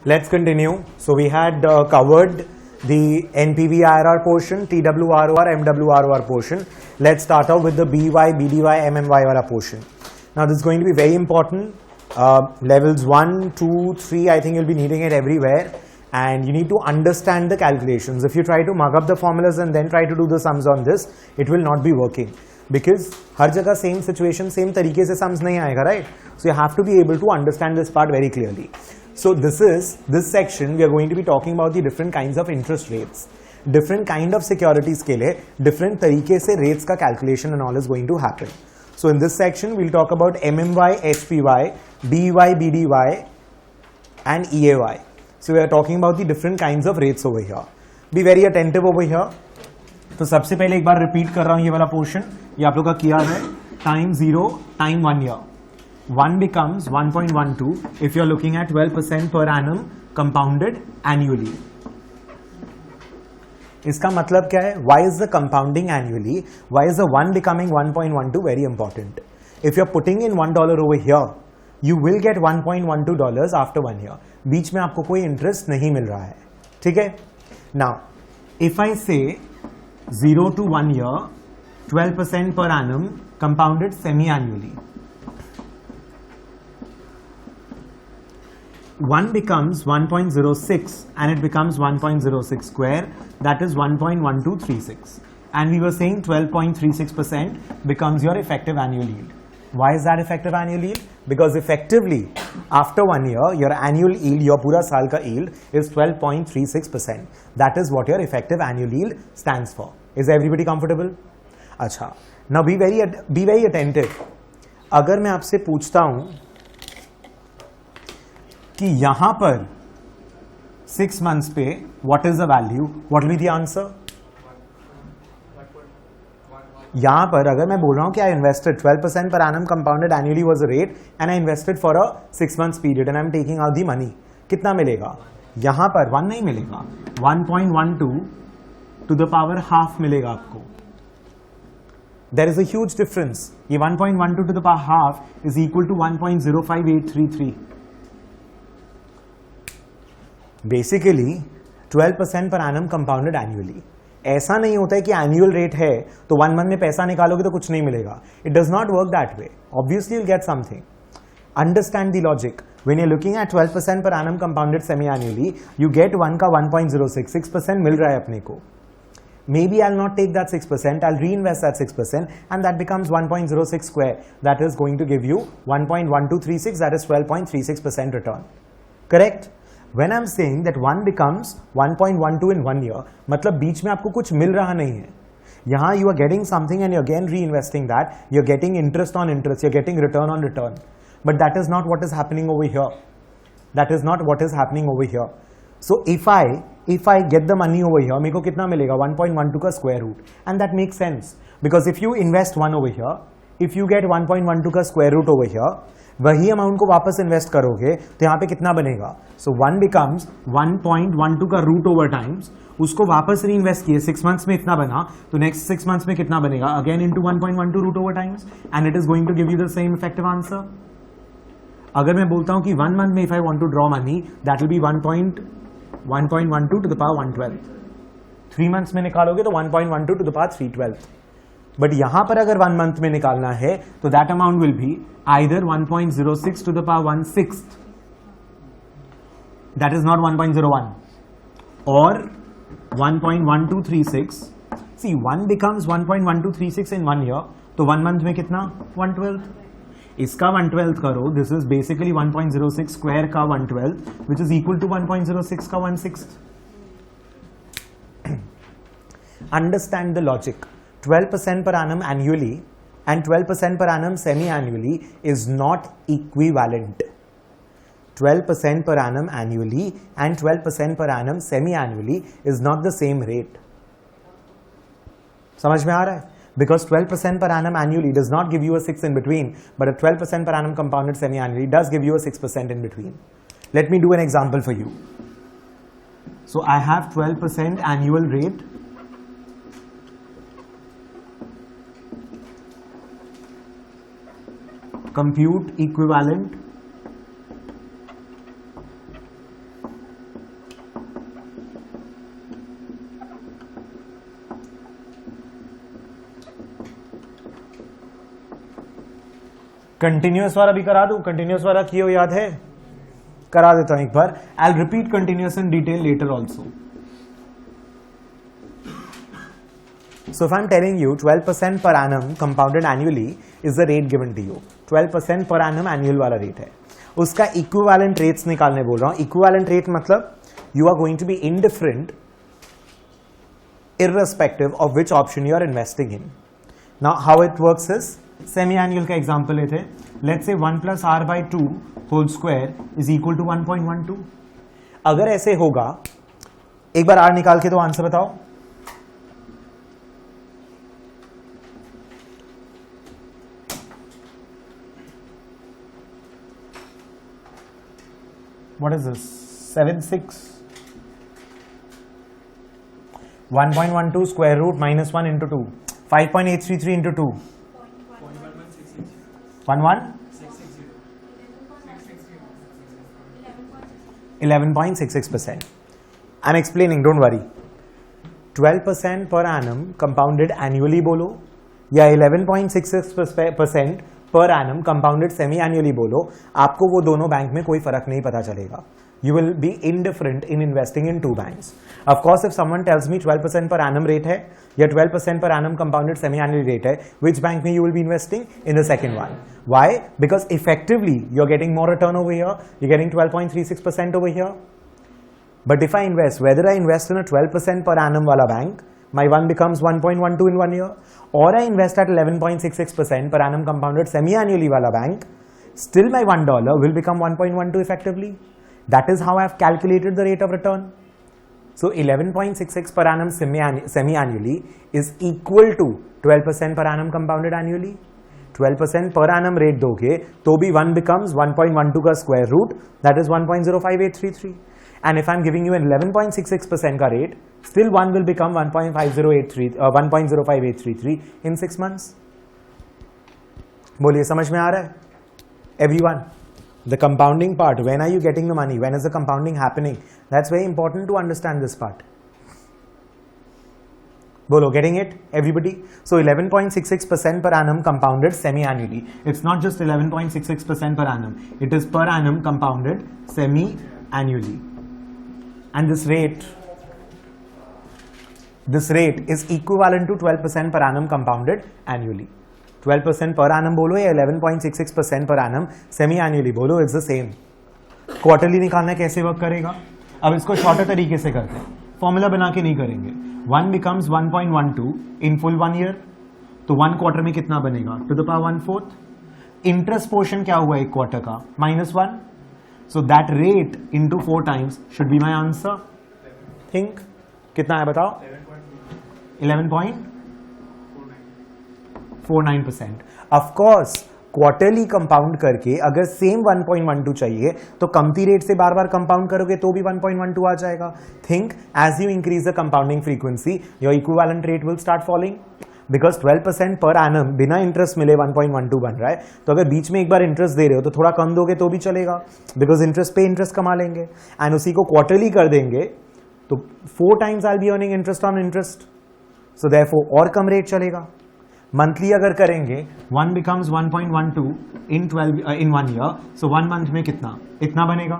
Let's continue. So we had covered the NPV IRR portion, TWROR, MWROR portion. Let's start out with the BY, BDY, MMY wala portion. Now this is going to be very important. Levels 1, 2, 3, I think you'll be needing it everywhere. And you need to understand the calculations. If you try to mug up the formulas and then try to do the sums on this, it will not be working. Because हर जगह same situation, same तरीके से sums नहीं आएगा, right? So you have to be able to understand this part very clearly. So this section we are going to be talking about the different kinds of interest rates, different kind of securities के लिए different तरीके से rates का calculation and all is going to happen. So in this section we'll talk about MMY, HPY, BY, BDY and EAY. So we are talking about the different kinds of rates over here. Be very attentive over here. तो सबसे पहले एक बार repeat कर रहा हूं ये वाला portion, ये आप लोग का किया है time 0 time 1 year. 1 becomes 1.12 if you are looking at 12% per annum compounded annually. इसका मतलब क्या है? Why is the compounding annually? Why is the 1 becoming 1.12 very important? If you are putting in $1 over here, you will get $1.12 after 1 year. बीच में आपको कोई interest नहीं मिल रहा है, ठीक है? Now, if I say 0 to 1 year, 12% per annum compounded semi-annually. 1 becomes 1.06 and it becomes 1.06 square, that is 1.1236. And we were saying 12.36% becomes your effective annual yield. Why is that effective annual yield? Because effectively after 1 year your annual yield, your पूरा साल का yield is 12.36%. That is what your effective annual yield stands for. Is everybody comfortable? अच्छा, now be very attentive. अगर मैं आपसे पूछता हूं कि यहां पर 6 months पे what is the value, what will be the answer? यहां पर अगर मैं बोल रहा हूं कि I invested 12% per annum compounded annually was the rate and I invested for a 6 months period and I am taking out the money, कितना मिलेगा? यहां पर 1 नहीं मिलेगा, 1.12 to the power half मिलेगा आपको. There is a huge difference. ये 1.12 to the power half is equal to 1.05833. Basically 12% per annum compounded annually. ऐसा नहीं होता है कि एनुअल रेट है तो 1 मंथ में पैसा निकालोगे तो कुछ नहीं मिलेगा. It does not work that way. Obviously you get something. Understand the logic. When you looking eight 12% per annum compounded semi annually, you get 1 का 1.06, 6% मिल रहा है अपने को. Maybe I'll not take that 6%, I'll reinvest that 6% and that becomes 1.06 square. That is going to give you 1.1236, that is 12.36% return. Correct? When I'm saying that 1 becomes 1.12 in 1 year, मतलब बीच में आपको कुछ मिल रहा नहीं है. यहाँ you are getting something and you're again reinvesting that. You're getting interest on interest. You're getting return on return. But that is not what is happening over here. That is not what is happening over here. So if I get the money over here, मेरे को कितना मिलेगा? 1.12 का square root. And that makes sense. Because if you invest 1 over here, if you get 1.12 का square root over here, वही amount को वापस invest करोगे तो यहाँ पे कितना बनेगा? सो 1 becomes 1.12 का रूट ओवर टाइम्स, उसको वापस री इन्वेस्ट किए 6 मंथ्स में इतना बना, तो नेक्स्ट 6 मंथ्स में कितना बनेगा? Again into 1.12 root over times and it is going to give you the same effective answer. अगर मैं बोलता हूं कि 1 मंथ में if I want to draw money, that will be 1.12 to the power 112. 3 months में निकालोगे तो 1.12 टू द पावर 312. बट यहां पर अगर 1 मंथ में निकालना है तो that amount will be either 1.06 to the power 1/6, that is not 1.01, or 1.1236. See, 1 becomes 1.1236 in 1 year, तो 1 month में कितना? 1/12. इसका 1/12 करो, this is basically 1.06 square का 1/12, which is equal to 1.06 का 1/6. Understand the logic. 12% per annum annually and 12% per annum semi-annually is not equivalent. 12% per annum annually and 12% per annum semi-annually is not the same rate. समझ में आ रहा है? Because 12% per annum annually does not give you a 6 in between, but a 12% per annum compounded semi-annually does give you a 6% in between. Let me do an example for you. So I have 12% annual rate. Compute equivalent continuous वाला भी करा दूं, continuous वाला कियो याद है, करा देता हूं एक बार. I will repeat continuous in detail later also. So if I'm telling you 12% per annum compounded annually is the rate given to you. 12% per annum annual वाला रेट है. उसका इक्विवेलेंट रेट्स निकालने बोल रहा हूं. इक्विवेलेंट रेट मतलब you are going to be indifferent irrespective of which option you are investing in. Now how it works is semi-annual का example लेते हैं. Let's say 1 plus r by 2 whole square is equal to 1.12. अगर ऐसे होगा, एक बार r निकाल के तो आंसर बताओ. What is this? 7.6. 1.12 square root minus 1 into 2. 5.833 into 2. 11.66%. I'm explaining, don't worry. 12% per annum compounded annually बोलो या 11.66% per annum compounded semi annually बोलो, आपको वो दोनों बैंक में कोई फर्क नहीं पता चलेगा. You will be indifferent in investing in two banks. Of course if someone tells me 12% per annum rate है या 12% per annum compounded semi annually rate है, विच बैंक में you will be investing? In the second one. Why? Because effectively you are getting more return over here, you getting 12.36% over here. But if I invest, whether I invest in a 12% per annum वाला bank, my one becomes 1.12 in 1 year, or I invest at 11.66% per annum compounded semi-annually wala bank, still my $1 will become 1.12 effectively. That is how I have calculated the rate of return. So 11.66 per annum semi-annually is equal to 12% per annum compounded annually. 12% per annum rate दोगे तो भी 1 becomes 1.12 का square root, that is 1.05833. And if I'm giving you an 11.66% का rate, still 1 will become 1.0583 in 6 months. बोलिए, समझ में आ रहा है? Everyone, the compounding part, when are you getting the money? When is the compounding happening? That's very important to understand this part. बोलो, getting it? Everybody? So 11.66% per annum compounded semi-annually. It's not just 11.66% per annum. It is per annum compounded semi-annually. And this rate is equivalent to 12% per annum compounded annually. 12% per annum बोलो या 11.66% per annum semi annually बोलो, it's the same. Quarterly निकालना कैसे work करेगा? अब इसको shorter तरीके से करते हैं, फॉर्मूला बना के नहीं करेंगे. 1 becomes 1.12 in full 1 year, तो 1 क्वार्टर में कितना बनेगा? to the power 1/4. Interest portion क्या हुआ एक क्वार्टर का? -1. So that rate into 4 times should be my answer. Think कितना है बताओ? 11.49%. Of course क्वार्टरली कंपाउंड करके अगर सेम 1.12 चाहिए तो कमती रेट से बार बार कंपाउंड करोगे तो भी 1.12 आ जाएगा. Think as you increase the compounding frequency your equivalent rate will start falling. Because 12% per annum बिना इंटरेस्ट मिले 1.12 बन रहा है, तो अगर बीच में एक बार इंटरेस्ट दे रहे हो तो थोड़ा कम दोगे तो भी चलेगा, बिकॉज इंटरेस्ट पे इंटरेस्ट कमा लेंगे. एंड उसी को क्वार्टरली कर देंगे तो 4 times I be earning interest on interest, so therefore और कम रेट चलेगा. मंथली अगर करेंगे 1 becomes 1.12 in 1 year, so 1 month में कितना? इतना बनेगा.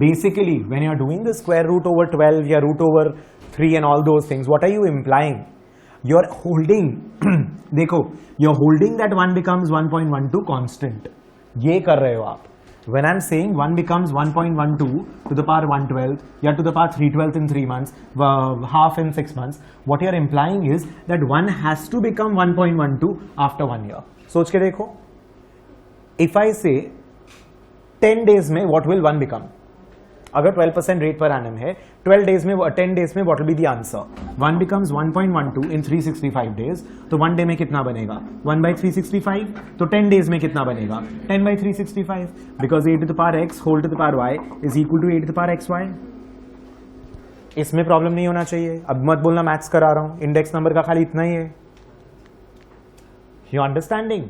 Basically when you are doing the square root over 12 या root over 3 and all those things, what are you implying? You are holding देखो, you are holding that 1 becomes 1.12 constant. ये कर रहे हो आप. When I'm saying 1 becomes 1.12 to the power 1/12 या to the power 3/12 in 3 months, half in 6 months, what you're implying is that 1 has to become 1.12 after 1 year. सोच के देखो, if I say 10 days में what will 1 become? अगर 12% rate per annum है, 10 days में what will be the answer? 1 becomes 1.12 in 365 days, तो 1 day में कितना बनेगा? 1/365. तो 10 डेज में कितना बनेगा? 10/365. Because a to the power x whole to the power y is equal to a to the power xy. इसमें प्रॉब्लम नहीं होना चाहिए. अब मत बोलना मैथ्स करा रहा हूं, इंडेक्स नंबर का खाली इतना ही है. You understanding?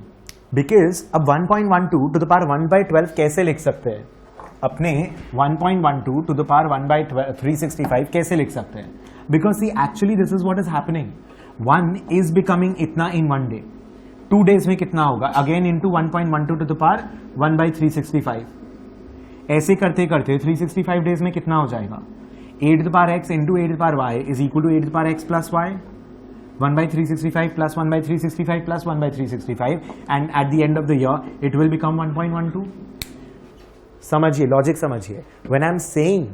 बिकॉज अब 1.12 to the power 1/12 कैसे लिख सकते हैं? अपने 1.12 to the power 1/365 कैसे लिख सकते हैं? Because see actually this is what is happening. 1 is becoming इतना in 1 day. 2 days में कितना होगा, again into 1.12 to the power 1/365. ऐसे करते करते 365 डेज में कितना हो जाएगा, 8 to the power x into 8 to the power y is equal to 8 to the power x plus y, 1/365 plus 1/365 plus 1/365, and at the end of the year it will become 1.12. समझिए, logic समझिए. When I am saying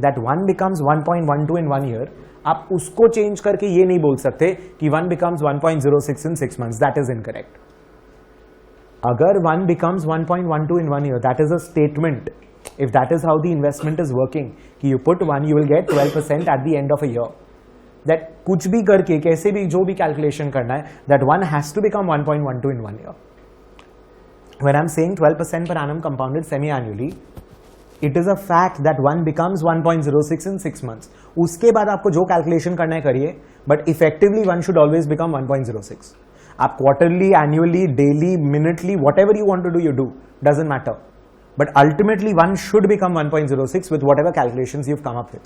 that 1 becomes 1.12 in 1 year, आप उसको change करके ये नहीं बोल सकते कि 1 becomes 1.06 in 6 months. That is incorrect. अगर 1 becomes 1.12 in 1 year, that is a statement. If that is how the investment is working, कि you put 1, you will get 12% at the end of a year. That कुछ भी करके, कैसे भी, जो भी calculation करना है, that 1 has to become 1.12 in 1 year. When I'm saying 12% per annum compounded semi-annually, it is a fact that 1 becomes 1.06 in 6 months. उसके बाद आपको जो calculation करना है करिए, but effectively 1 should always become 1.06. आप quarterly, annually, daily, minutely, whatever you want to do you do, doesn't matter, but ultimately 1 should become 1.06 with whatever calculations you come up with.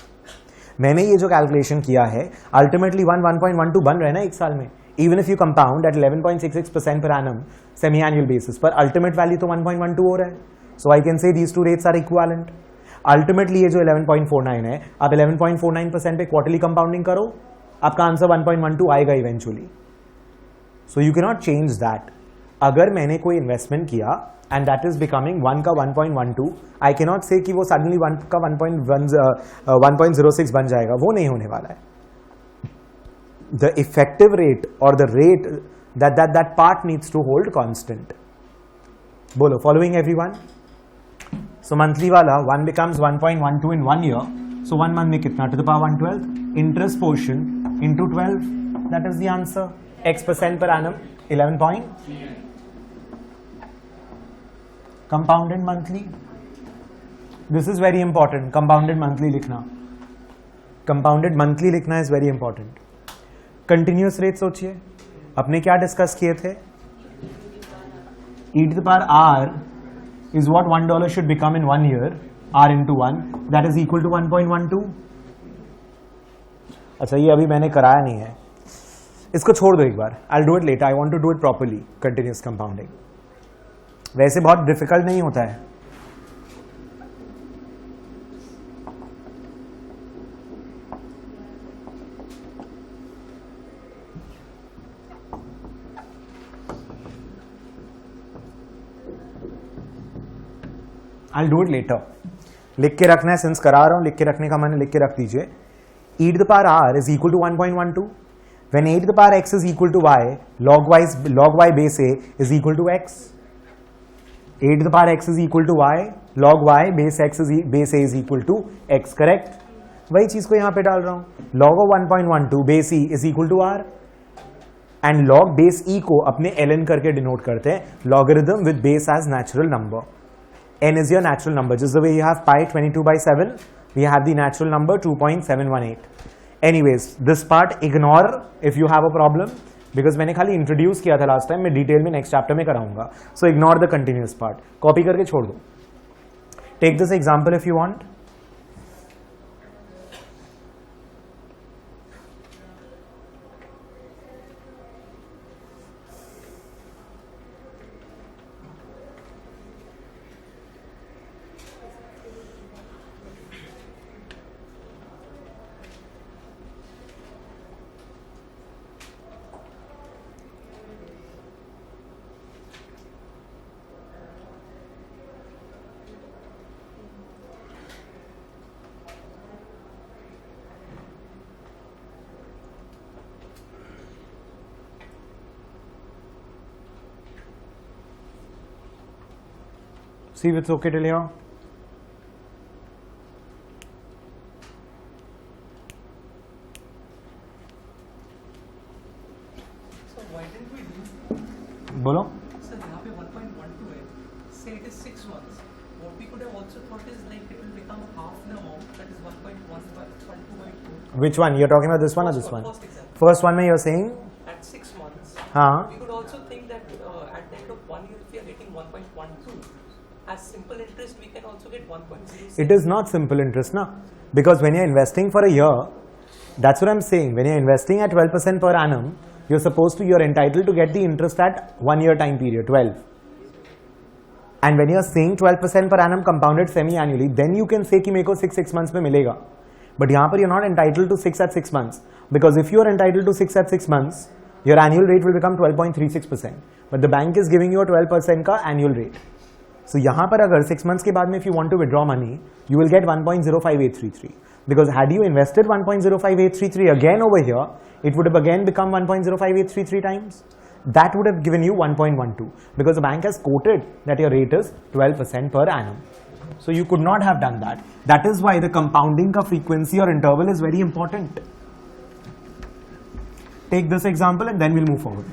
मैंने ये जो calculation किया है, ultimately 1.12 बन रहा है ना एक साल में, even if you compound at 11.66% per annum semi annual basis, पर अल्टीमेट वैल्यू तो 1.12 हो रहा है. So I can say these two rates are equivalent. Ultimately ये जो 11.49 है, आप 11.49% पे क्वार्टरली कंपाउंडिंग करो, आपका आंसर 1.12 आएगा eventually. So you cannot change that. अगर मैंने कोई इन्वेस्टमेंट किया and that is becoming 1 का 1.12, I cannot say कि वो suddenly 1 का 1.06 बन जाएगा, वो नहीं होने वाला है. The effective rate or the rate that part needs to hold constant. बोलो, following everyone? So monthly वाला 1 becomes 1.12 in 1 year. So 1 month में कितना, to the power 112, interest portion into 12, that is the answer. X% per annum 11 point. Compounded monthly. This is very important. Compounded monthly लिखना. Compounded monthly लिखना is very important. Continuous rate सोचिए, अपने क्या discuss किए थे? E to the power R is what $1 should become in 1 year. R into 1, that is equal to 1.12. अच्छा, ये अभी मैंने कराया नहीं है, इसको छोड़ दो एक बार. I'll do it later. I want to do it properly. Continuous compounding. वैसे बहुत डिफिकल्ट नहीं होता है. I'll do it later. लिख के रखना है, सिंस करा रहा हूं, लिख के रखने का मैंने लिख के रख दीजिए. E to the power R is equal to 1.12. When a to the power x is equal to y, log y base a is equal to x. A to the power x is equal to y, log y base a is equal to x, correct? वही चीज को यहाँ पे डाल रहा हूँ. log of 1.12 base e is equal to r, and log base e को अपने ln करके डिनोट करते हैं. Logarithm with base as natural number. n is your natural number. Just the way you have pi 22/7, we have the natural number 2.718. Anyways, this part ignore if you have a problem, because मैंने खाली introduce किया था last time, मैं detail में next chapter में कराऊंगा. So ignore the continuous part, copy करके छोड़ दो. Take this example if you want. See if it's okay till here. So why didn't we do? बोलो. So यहाँ पे 1.12 है. Say it is 6 months. What we could have also thought is like it will become half the amount, that is 1.12/2. Which one? You're talking about this one or this one? First example. First one में you're saying? At 6 months, हाँ. we could also think that at the end of 1 year, if we are getting 1.12, as simple interest, we can also get 1.06. It is not simple interest, na? Because when you're investing for a year, that's what I'm saying. When you're investing at 12% per annum, you're entitled to get the interest at 1 year time period, 12. And when you're saying 12% per annum compounded semi-annually, then you can say कि मेरे को 6 months में मिलेगा. But यहाँ पर you're not entitled to 6 at 6 months. Because if you're entitled to 6 at 6 months, your annual rate will become 12.36%. But the bank is giving you a 12% का annual rate. So यहाँ पर अगर 6 months के बाद में if you want to withdraw money, you will get 1.05833. Because had you invested 1.05833 again over here, it would have again become 1.05833 times. That would have given you 1.12. Because the bank has quoted that your rate is 12% per annum. So you could not have done that. That is why the compounding का frequency or interval is very important. Take this example and then we'll move forward.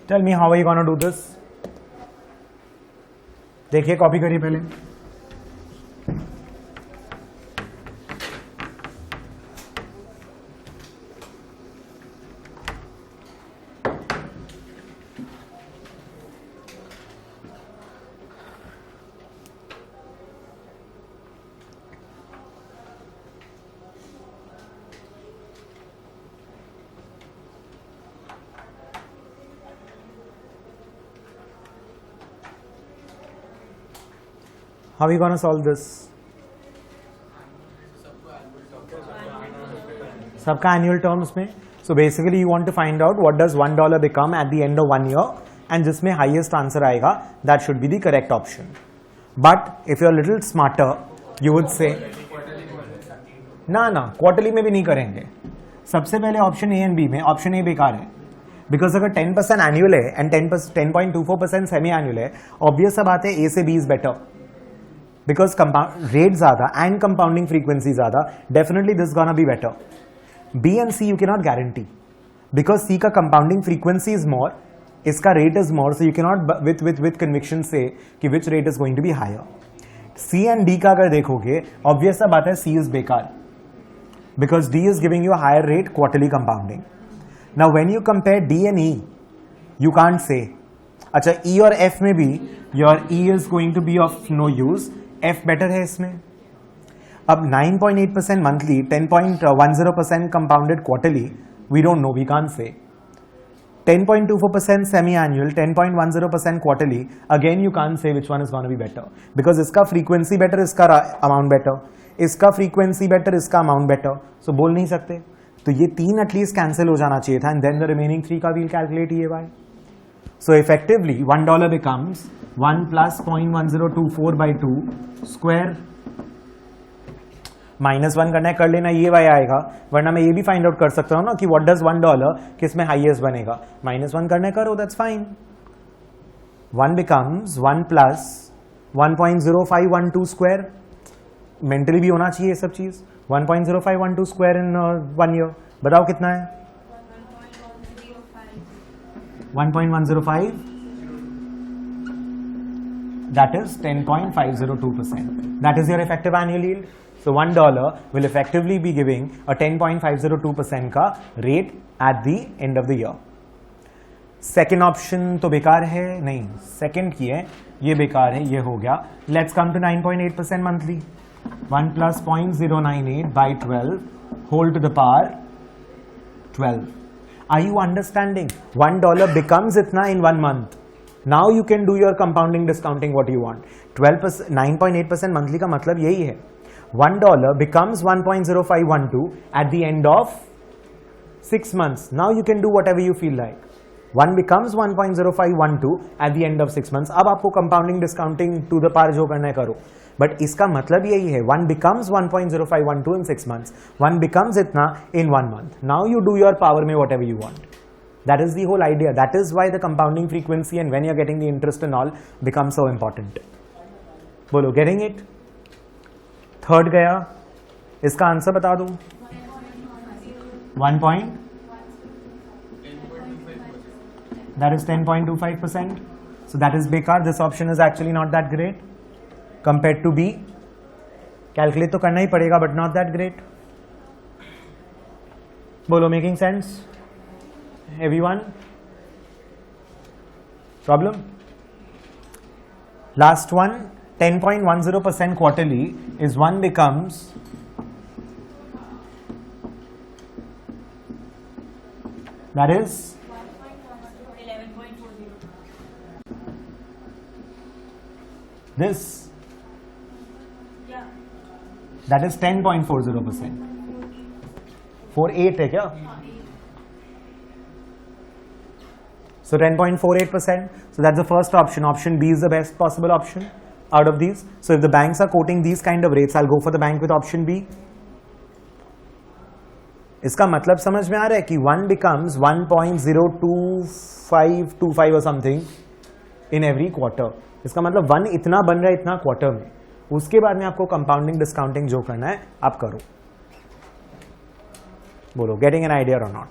Tell me, how are you going to do this? देखिए copy करिए पहले. How are we going to solve this? सबका annual terms में. So basically you want to find out what does $1 become at the end of 1 year, and जिसमें highest answer आएगा, that should be the correct option. But if you're a little smarter, you would say ना quarterly में भी नहीं करेंगे. सबसे पहले option A and B में option A बेकार है. Because अगर 10% annual है and 10.24% semi annual है, obvious सा बात है A से B is better. Because rate ज़्यादा and compounding frequency ज़्यादा, definitely this is gonna be better. B and C you cannot guarantee. Because C का compounding frequency is more, इसका rate is more, so you cannot with conviction say कि which rate is going to be higher. C and D का अगर देखोगे, obvious सा बात है C is बेकार. Because D is giving you a higher rate quarterly compounding. Now when you compare D and E, you can't say, अच्छा E और F में भी your E is going to be of no use. F better है इसमें. अब 9.8% monthly, 10.10% compounded quarterly, we don't know, we can't say. 10.24% semi-annual, 10.10% quarterly, again you can't say which one is going to be better. Because इसका frequency better, इसका amount better. इसका frequency better, इसका amount better. So बोल नहीं सकते. तो ये तीन at least cancel हो जाना चाहिए था, and then the remaining 3 का we'll calculate EAY. So effectively $1 becomes 1 plus 0.1024 by 2 square. -1 करना है कर लेना, ये वाई आएगा. वरना मैं ये भी फाइंड आउट कर सकता हूँ ना कि व्हाट डज $1 किस में हाईएस्ट बनेगा. -1 करना है करो, that's fine. 1 becomes 1 plus 1.0512 square. Mentally भी होना चाहिए ये सब चीज. 1.0512 स्क्वायर इन 1 ईयर. बताओ कितना है? 1.105. that is 10.502%. That is your effective annual yield. So $1 will effectively be giving a 10.502% का rate at the end of the year. Second option तो बेकार है, नहीं, second की है, ये बेकार है, ये हो गया. Let's come to 9.8% monthly. 1 plus 0.098 by 12 whole to the power 12. Are you understanding? $1 becomes itna in 1 month. Now you can do your compounding discounting what you want. 12%, 9.8% monthly का मतलब यही है. $1 becomes 1.0512 at the end of 6 months. Now you can do whatever you feel like. 1 becomes 1.0512 at the end of 6 months. अब आपको compounding discounting to the power जो करना है करो. But इसका मतलब यही है, 1 becomes 1.0512 in 6 months. 1 becomes इतना in 1 month. Now you do your power में whatever you want. That is the whole idea. That is why the compounding frequency and when you are getting the interest and all becomes so important. बोलो, getting it? Third गया, इसका answer बता दूं. 1 point. That is 10.25%. So that is बेकार. This option is actually not that great compared to B. Calculate तो करना ही पड़ेगा, but not that great. बोलो, making sense? Everyone? Problem? Last one, 10.10% quarterly is 1 becomes that is 11.40. this, Yeah. that is 10.40%. 48 है क्या? So 10.48%. So that's the first option. Option B is the best possible option out of these. So if the banks are quoting these kind of rates, I'll go for the bank with option B. इसका मतलब समझ में आ रहा है कि 1 becomes 1.02525 or something in every quarter. इसका मतलब 1 इतना बन रहा है इतना क्वार्टर में. उसके बाद में आपको कंपाउंडिंग डिस्काउंटिंग जो करना है आप करो. बोलो, गेटिंग एन आइडिया और नॉट?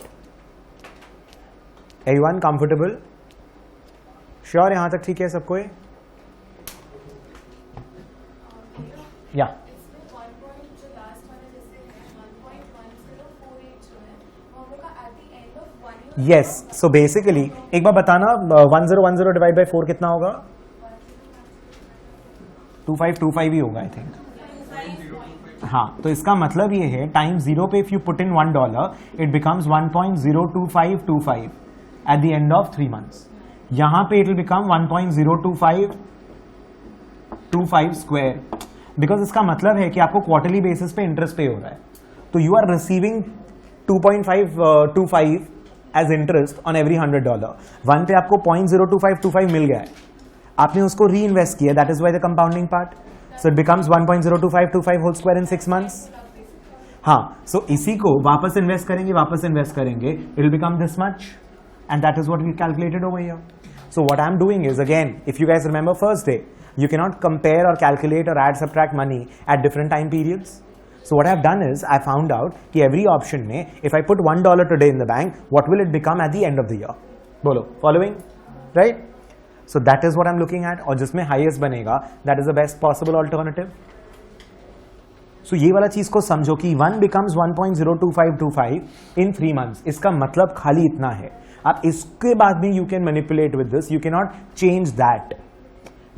Everyone comfortable? Sure, यहाँ तक ठीक है सबको? या इसमें 1 point जो last वाला जैसे है 1.1048 जो है और वो का at the end of 1 year. Yes. So basically एक बार बताना, 1010 डिवाइड बाय 4 कितना होगा? 2525 ही होगा आई थिंक. हाँ, तो इसका मतलब ये है टाइम 0 पे if you put in $1 it becomes 1.02525 at the end of 3 months. यहां पे it will become 1.02525 square because इसका मतलब है कि आपको क्वार्टरली बेसिस पे इंटरेस्ट पे हो रहा है. तो you are receiving 2.525 as interest on every $100. 1 पे आपको 0.02525 मिल गया है, आपने उसको री इन्वेस्ट किया. That is why the compounding part. So it becomes 1.02525 whole square in 6 months. हाँ, सो इसी को वापस इन्वेस्ट करेंगे, it will become this much. And that is what we calculated over here. So what I'm doing is, again, if you guys remember first day, you cannot compare or calculate or add subtract money at different time periods. So what I've done is, I found out कि every option में, if I put $1 today in the bank, what will it become at the end of the year? बोलो, following? Right? So that is what I'm looking at. और जिसमें highest बनेगा, that is the best possible alternative. So ये वाला चीज को समझो कि 1 becomes 1.02525 in 3 months. इसका मतलब खाली इतना है. आप इसके बाद भी you can manipulate with this. You cannot change that.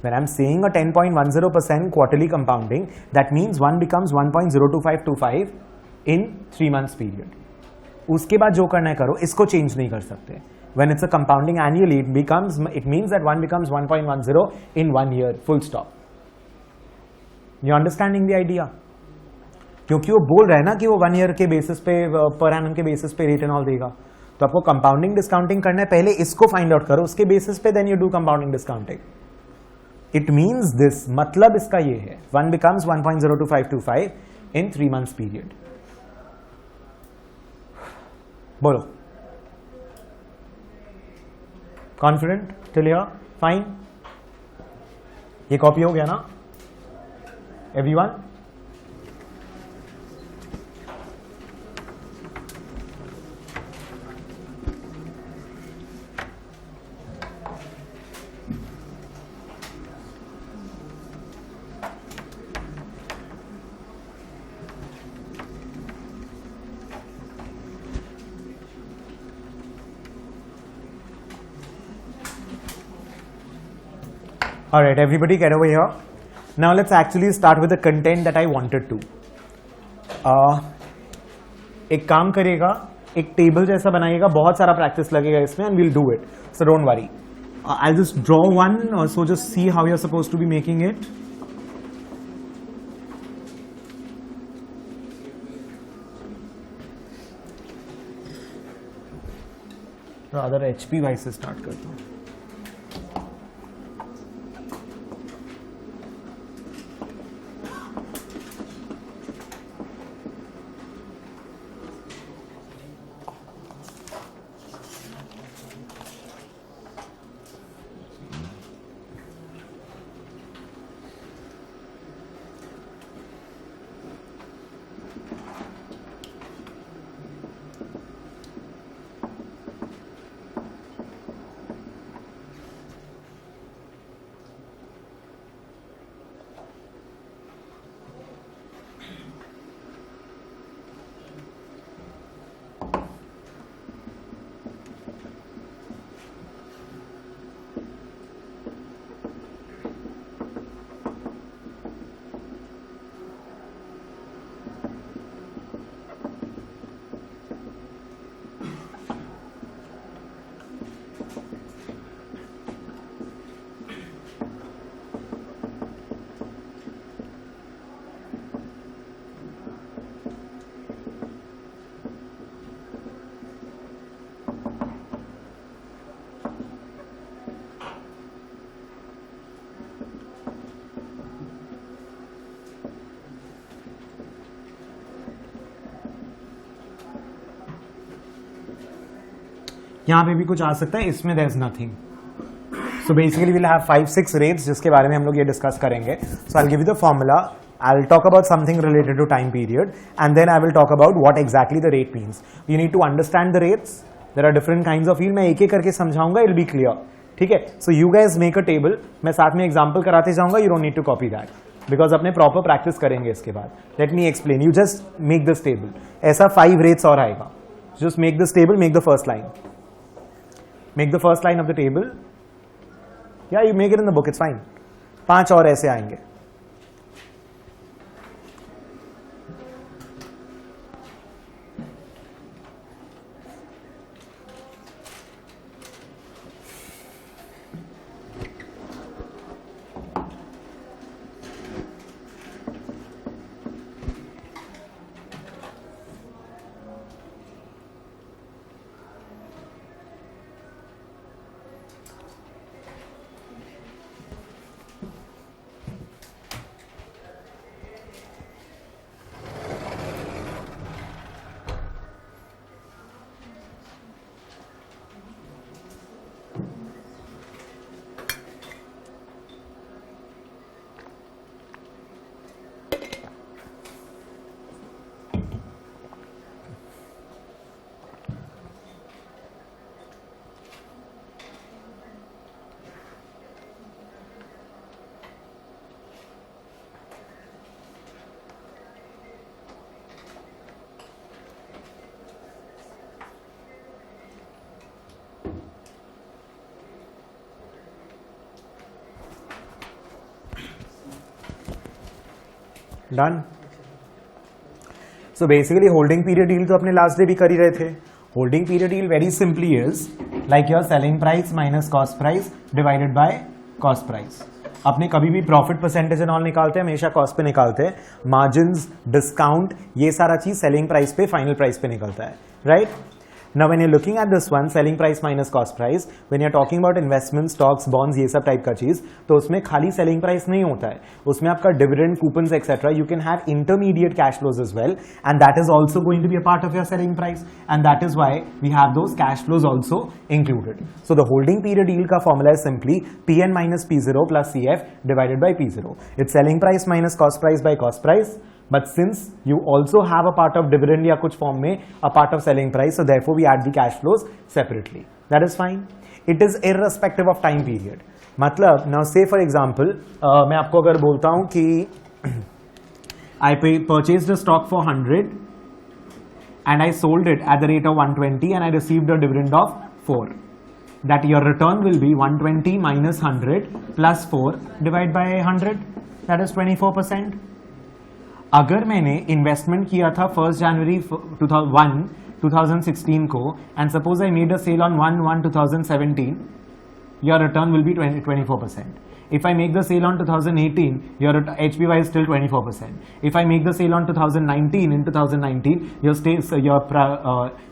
When I'm saying a 10.10% quarterly compounding, that means 1 becomes 1.02525 in 3 months period. उसके बाद जो करना है करो, इसको change नहीं कर सकते. When it's a compounding annually, it means that 1 becomes 1.10 in 1 year, full stop. You understanding the idea? क्योंकि वो बोल रहा है ना कि वो 1 year के बेसिस पे, पर एनम के बेसिस पे रेट एंड ऑल देगा. तो आपको कंपाउंडिंग डिस्काउंटिंग करना है, पहले इसको फाइंड आउट करो, उसके बेसिस पे then you do compounding discounting. It means this, मतलब इसका ये है 1 becomes 1.02525 in 3 months period. बोलो, कॉन्फिडेंट टिल हियर? फाइन. ये कॉपी हो गया ना everyone? All right, everybody get over here. Now let's actually start with the content that I wanted to. एक काम करिएगा, एक टेबल जैसा बनाइएगा, बहुत सारा प्रैक्टिस लगेगा इसमें, and we'll do it. So don't worry. I'll just draw one, so just see how you're supposed to be making it. Rather HP wise से स्टार्ट करता हूँ. यहाँ पे भी कुछ आ सकता है, इसमें there is nothing. So basically will have 5-6 rates जिसके बारे में हम लोग ये डिस्कस करेंगे. So I will give you the formula. I'll talk about something related to time period, and then I will talk about what exactly the rate means. You need to understand the rates. There are different kinds of yield. मैं एक एक करके समझाऊंगा. It'll be clear. ठीक है. So you guys make a table. मैं साथ में एग्जाम्पल कराते जाऊंगा. You don't need to copy that because अपने प्रॉपर प्रैक्टिस करेंगे इसके बाद. Let me explain. You just make this table. ऐसा 5 rates और आएगा. Just make this table. Make the first line. Make the first line of the table. Yeah, you make it in the book. It's fine. 5 और ऐसे आएंगे. Done. So basically holding period deal तो अपने last day भी कर ही रहे थे. Holding period deal very simply is like your selling price minus cost price divided by cost price. अपने कभी भी प्रॉफिट परसेंटेज एंड ऑल निकालते हैं हमेशा कॉस्ट पे निकालते हैं. मार्जिन्स, डिस्काउंट, ये सारा चीज सेलिंग प्राइस पे, फाइनल प्राइस पे निकलता है. Right. Now when you're looking at this one, selling price minus cost price, when you're talking about investments, stocks, bonds, ये सब टाइप का चीज, तो उसमें खाली selling price नहीं होता है. उसमें आपका dividend, coupons, etc. You can have intermediate cash flows as well, and that is also going to be a part of your selling price, and that is why we have those cash flows also included. So the holding period yield का formula is simply Pn minus P0 plus Cf divided by P0. It's selling price minus cost price by cost price. But since you also have a part of dividend या कुछ form में a part of selling price, so therefore we add the cash flows separately. That is fine. It is irrespective of time period. मतलब now say for example, मैं आपको अगर बोलता हूँ कि I purchased a stock for 100 and I sold it at the rate of 120 and I received a dividend of 4. that your return will be 120 minus 100 plus 4 divided by 100, that is 24%. अगर मैंने investment किया था 1 जनवरी 2016 को and suppose I made a sale on 1/1/2017, your return will be 24%. If I make the sale on 2018, your HPY is still 24%. If I make the sale on 2019, in 2019, your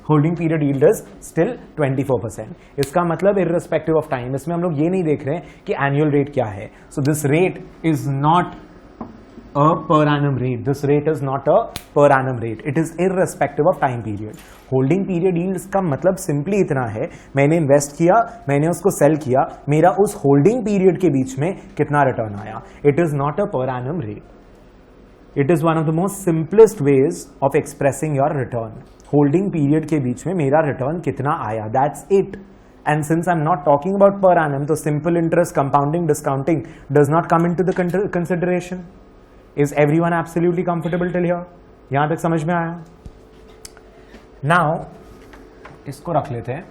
holding period yield is still 24%. इसका मतलब irrespective of time, इसमें हम लोग ये नहीं देख रहे हैं कि annual rate क्या है. So this rate is not a per annum rate. This rate is not a per annum rate. It is irrespective of time period. Holding period yield का मतलब सिंपली इतना है, मैंने इन्वेस्ट किया, मैंने उसको सेल किया, मेरा उस होल्डिंग पीरियड के बीच में कितना रिटर्न आया. इट इज नॉट अ पर annum rate. It is one of the most simplest ways of expressing your return. Holding period के बीच में मेरा रिटर्न कितना आया, that's it. And since I'm not talking about per annum, so simple interest, compounding, discounting does not come into the consideration. Is everyone absolutely comfortable till here? यहां तक समझ में आया? Now, इसको रख लेते हैं.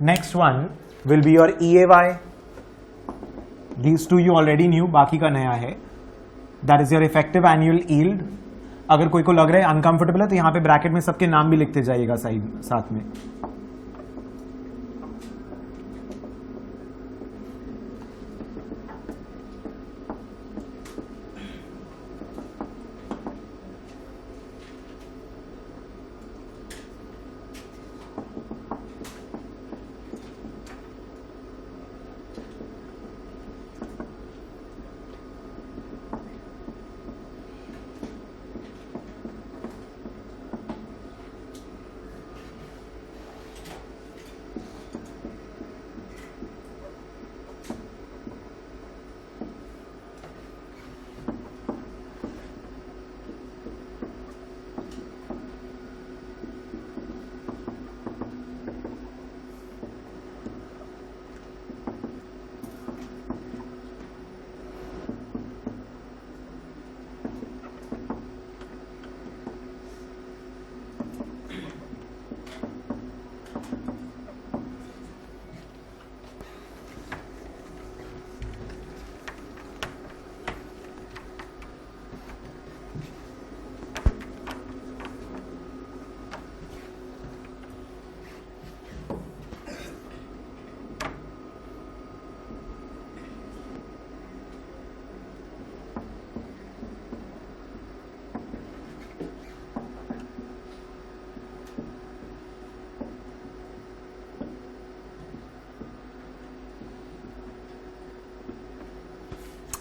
Next one will be your EAY. These two you already knew, बाकी का नया है. That is your effective annual yield. अगर कोई को लग रहा है अनकंफर्टेबल है तो यहां पे ब्रैकेट में सबके नाम भी लिखते जाइएगा साथ में.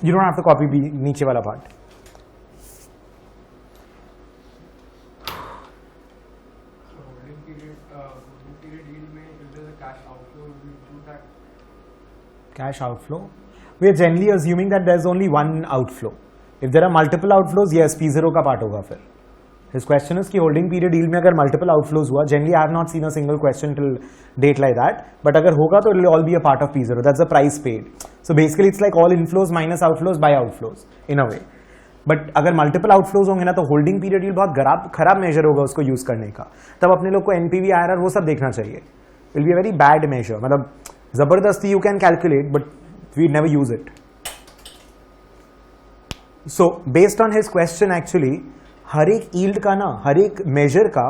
You don't have to copy नीचे वाला part. So holding period yield में if there is a cash outflow, we include that. Cash outflow. We are generally assuming that there is only one outflow. If there are multiple outflows, yes, P0 का part होगा फिर. His question is कि holding period yield में अगर multiple outflows हुआ, generally I have not seen a single question till date like that. But अगर होगा तो it will all be a part of P0. That's the price paid. So basically it's like all inflows minus outflows by outflows in a way. But अगर multiple outflows होंगे ना तो holding period yield बहुत खराब measure होगा उसको use करने का. तब अपने लोग को NPV IRR वो सब देखना चाहिए. It will be a very bad measure. मतलब जबरदस्ती you can calculate but we never use it. So based on his question actually, हर एक yield का ना, हर एक measure का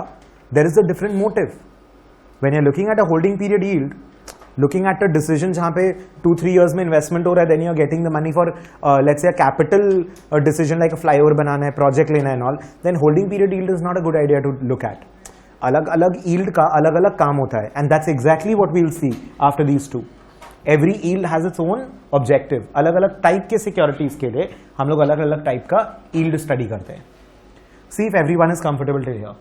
there is a different motive. When you're looking at a holding period yield, looking at a decision जहाँ पे 2-3 years में investment हो रहा है, then you're getting the money for let's say a capital decision like a flyover बनाना है, project लेना है and all, then holding period yield is not a good idea to look at. अलग अलग yield का अलग अलग काम होता है and that's exactly what we'll see after these two. Every yield has its own objective. अलग अलग type के securities के लिए हम लोग अलग अलग type का yield study करते हैं. See if everyone is comfortable till here.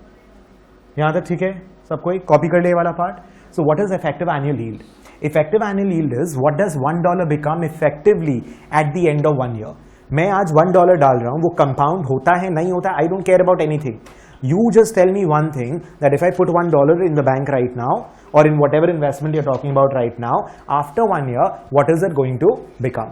यहाँ तक ठीक है सब कोई? कॉपी कर ले वाला part. So what is effective annual yield? Effective annual yield is what does $1 become effectively at the end of 1 year. मैं आज $1 डाल रहा हूँ, वो कंपाउंड होता है नहीं होता है, I don't care about anything. You just tell me one thing, that if I put $1 in the bank right now, or in whatever investment you're talking about right now, after 1 year, what is it going to become?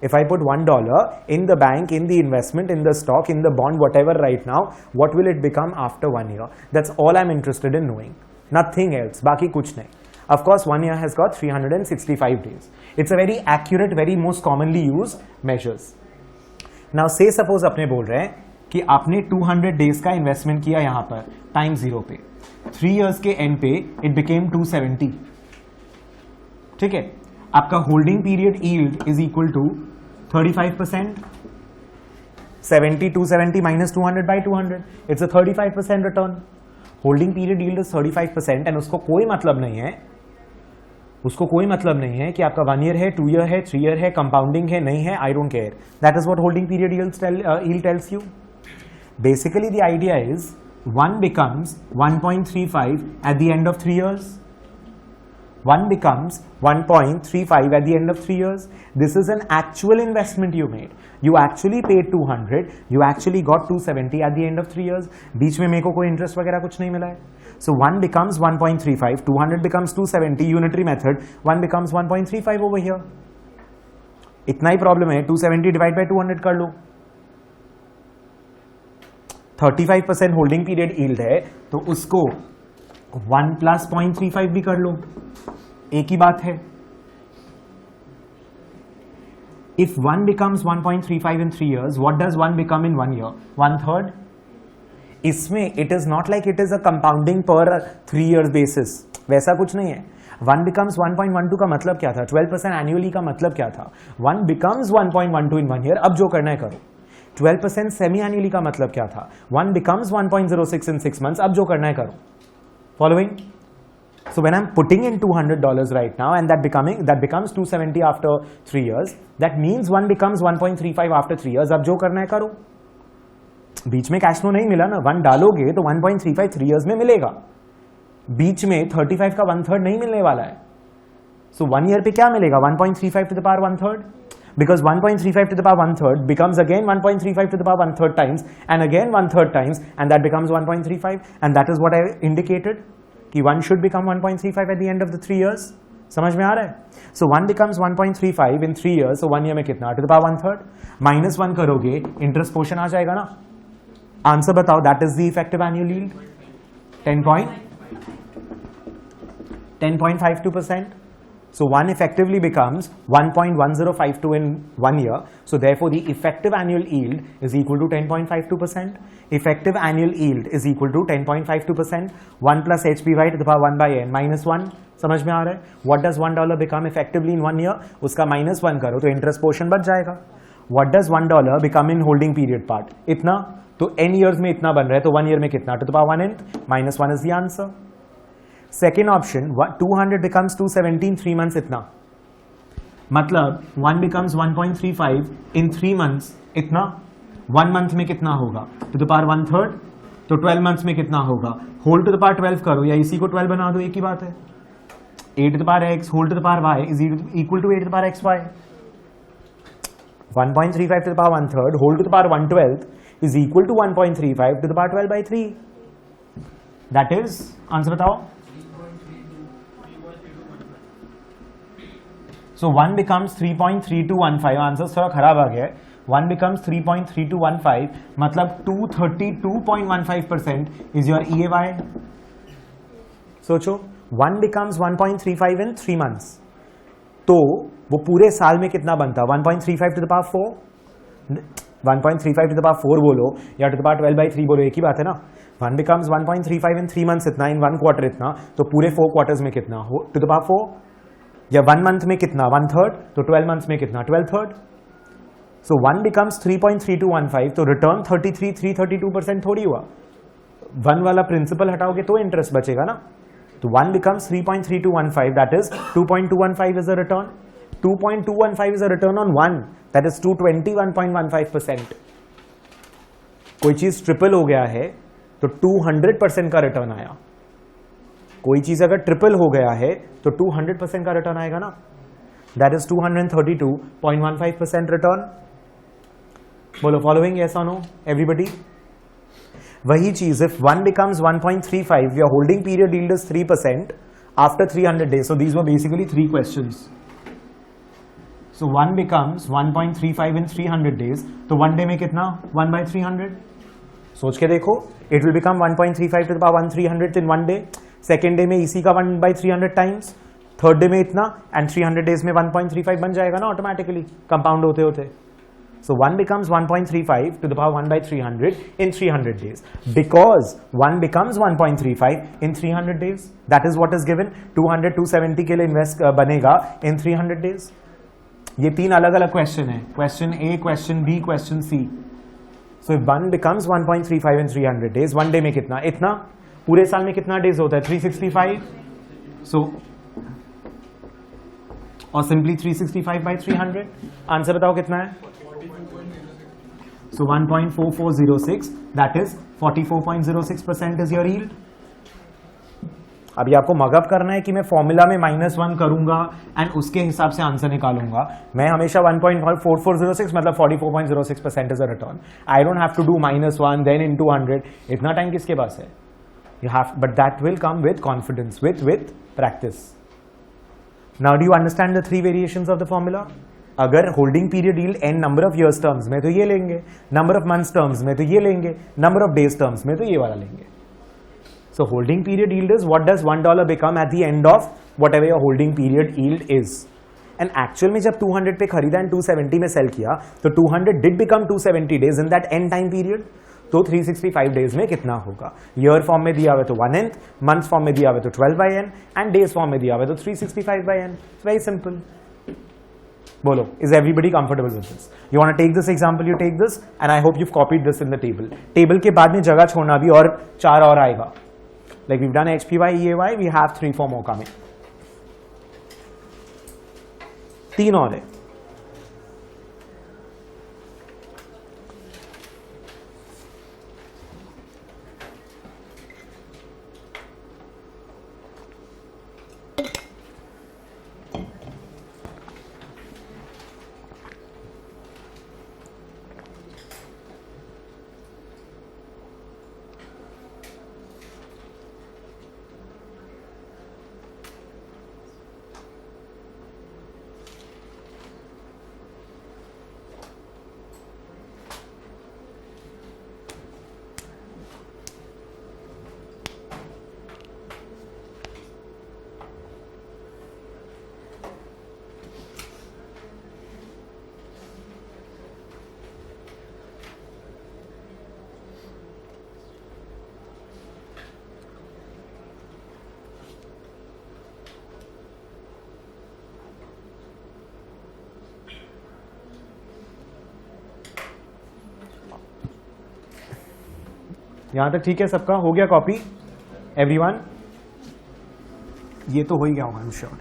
If I put $1 in the bank, in the investment, in the stock, in the bond, whatever right now, what will it become after 1 year? That's all I'm interested in knowing. Nothing else. Baki kuch nahi. Of course, 1 year has got 365 days. It's a very accurate, very most commonly used measures. Now say suppose अपने बोल रहे हैं कि आपने 200 days का investment किया यहां पर टाइम 0 पे, 3 इयर्स के एंड पे इट बिकेम 270. ठीक है, आपका holding period yield is equal to 35%. 70 270 minus 200 by 200, it's a 35% return. Holding period yield is 35% and उसको कोई मतलब नहीं है, उसको कोई मतलब नहीं है कि आपका 1 ईयर है, 2 ईयर है, 3 ईयर है, कंपाउंडिंग है, नहीं है, I don't care. That is what holding period yield tells you. Basically the idea is 1 becomes 1.35 at the end of 3 years. 1 becomes 1.35 at the end of 3 years. This is an actual investment you made. You actually paid 200. You actually got 270 at the end of 3 years. बीच में मेरे को कोई interest वगैरह कुछ नहीं मिला है. So 1 becomes 1.35, 200 becomes 270, unitary method, 1 becomes 1.35 over here. इतना ही प्रॉब्लम है, 270 डिवाइड बाय 200 कर लो. 35% होल्डिंग पीरियड यील्ड है, तो उसको 1 प्लस 0.35 भी कर लो, एक ही बात है. If 1 becomes 1.35 in 3 years, what does 1 become in 1 year? 1/3. इसमें it is not like it is a compounding per 3 years basis. वैसा कुछ नहीं है. 1 becomes 1.12 का मतलब क्या था? 12% annually का मतलब क्या था? 1 becomes 1.12 in 1 year. अब जो करना है करो. 12% semi annually का मतलब क्या था? 1 becomes 1.06 in 6 months. अब जो करना है करो. Following? So when I'm putting in $200 right now and that becomes 270 after 3 years, that means 1 becomes 1.35 after 3 years. अब जो करना है करो. बीच में कैश फ्लो नहीं मिला ना, 1 डालोगे तो 1.35 3 years में मिलेगा. बीच में 35 का 1/3 नहीं मिलने वाला है. So 1 year पे क्या मिलेगा? 1.35 to the power 1/3. Because 1.35 to the power 1/3 becomes again 1.35 to the power 1/3 times and again 1/3 times, and that becomes 1.35, and that is what I indicated कि 1 should become 1.35 at the end of the 3 years. समझ में आ रहा है? So 1 becomes 1.35 in 3 years. So 1 year में कितना? To the power 1/3. -1 करोगे, interest portion आ जाएगा ना. आंसर बताओ. That is the effective annual yield. 10.52%. So 1 effectively becomes 1.1052 in 1 year. So therefore the effective annual yield is equal to 10.52%. Effective annual yield is equal to 10.52%. 1 plus HPY to the power 1 by n minus 1. समझ में आ रहा है? What does $1 become effectively in 1 year? उसका -1 करो तो interest portion बच जाएगा. What does $1 become in holding period part? इतना. तो n years में इतना बन रहा है, तो 1 year में कितना? To the power 1n. -1 is the answer. Second option, 200 becomes 270 in 3 months इतना. मतलब 1 becomes 1.35 in 3 months इतना. 1 month में कितना होगा? To the power 1/3. तो 12 months में कितना होगा? Whole to the power 12 करो या इसी को 12 बना दो, एक ही बात है. a to the power x whole to the power y is equal to a to the power xy. 1.35 to the power 1/3 whole to the power 1/12 is equal to 1.35 to the power 12 by 3. That is, answer बताओ. So 1 becomes 3.3215. Answer थोड़ा खराब आ गया है. 1 becomes 3.3215 मतलब 232.15% is your EAY. सोचो 1 becomes 1.35 in 3 months. तो वो पूरे साल में कितना बनता? 1.35 to the power 4. 1.35 to the power 4 बोलो या to the power 12 by 3 बोलो, एक ही बात है ना. 1 becomes 1.35 in 3 months इतना, in 1 quarter इतना, तो पूरे 4 quarters में कितना हो? To the power 4. या 1 month में कितना? 1/3. तो 12 months में कितना? 12/3. So 1 becomes 3.3215. तो रिटर्न 332% थोड़ी हुआ. 1 वाला प्रिंसिपल हटाओगे तो इंटरेस्ट बचेगा ना. तो 1 becomes 3.3215. That is 2.215 is a return. 2.215 is a return on 1. That is 221.15%. कोई चीज ट्रिपल हो गया है तो 200% का रिटर्न आया. कोई चीज अगर ट्रिपल हो गया है तो 200% का रिटर्न आएगा ना. That is 232.15% return. बोलो फॉलोइंग, यस और नो एवरीबडी. वही चीज if 1 becomes 1.35, your holding period yield is 3% after 300 days. So these were basically 3 questions. So 1 becomes 1.35 in 300 days. तो 1 day में कितना? 1 by 300. सोच के देखो, it will become 1.35 to the power 1 300th in 1 day. Second day में इसी का 1 by 300 times. Third day में इतना, and 300 days में 1.35 बन जाएगा ना automatically, compound होते होते. So 1 becomes 1.35 to the power 1 by 300 in 300 days. Because 1 becomes 1.35 in 300 days. That is what is given. 200, 270 के लिए invest बनेगा in 300 days. ये 3 अलग अलग क्वेश्चन है. Question A, question B, question C. So if 1 becomes 1.35 in 300 days, 1 day में कितना? इतना. पूरे साल में कितना days होता है? 365. So और simply 365 by 300. आंसर बताओ कितना है? So 1.4406, that is 44.06% is your yield. अभी आपको मगअप करना है कि मैं फॉर्मूला में -1 करूंगा एंड उसके हिसाब से आंसर निकालूंगा. मैं हमेशा 1.4406 मतलब 44.06% is a return. I don't have to do -1 then into 100. इतना टाइम किसके पास है? You have, but that will come with confidence, with practice. Now do you understand the 3 variations of the formula? अगर holding period yield n number of years terms में तो ये लेंगे, number of months terms में तो ये लेंगे, number of days terms में तो ये वाला लेंगे. So holding period yield is what does $1 become at the end of whatever your holding period yield is. And actual में जब 200 पे खरीदा and 270 में सेल किया तो 200 did become 270 days in that n time period. तो 365 days में कितना होगा? ईयर फॉर्म में दिया हुआ तो 1nth, मंथ फॉर्म में दिया हुआ तो 12 by n and days form में दिया हुआ तो 365 by n. It's very simple. बोलो, is everybody comfortable with this? You want to take this example, you take this, and I hope you've copied this in the table. Table के बाद में जगह छोड़ना भी और 4 और आएगा. Like we've done HPY, EAY, we have 3, 4 more coming. 3 और है. यहां तक ठीक है सबका? हो गया कॉपी एवरीवन? ये तो हो ही गया होगा I am sure.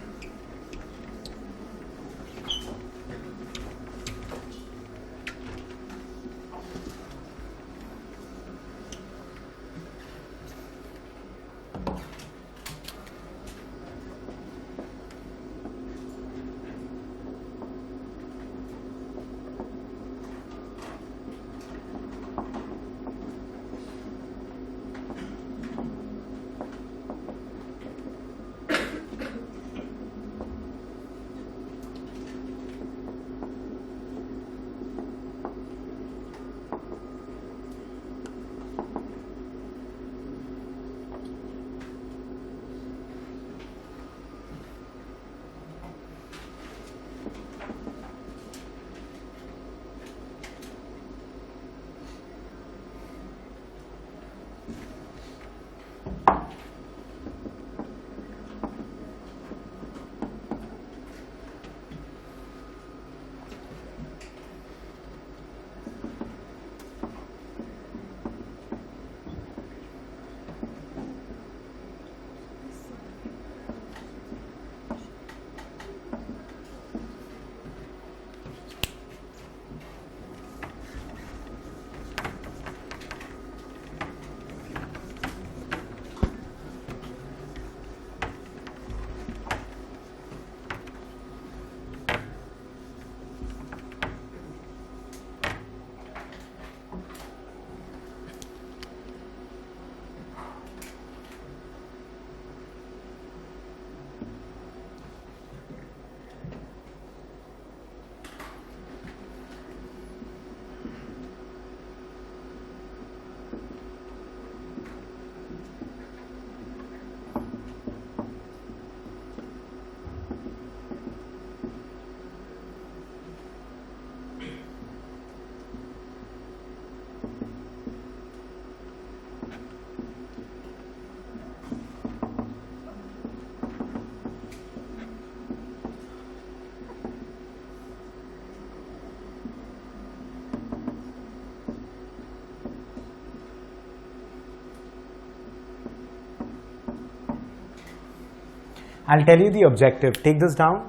I'll tell you the objective. Take this down.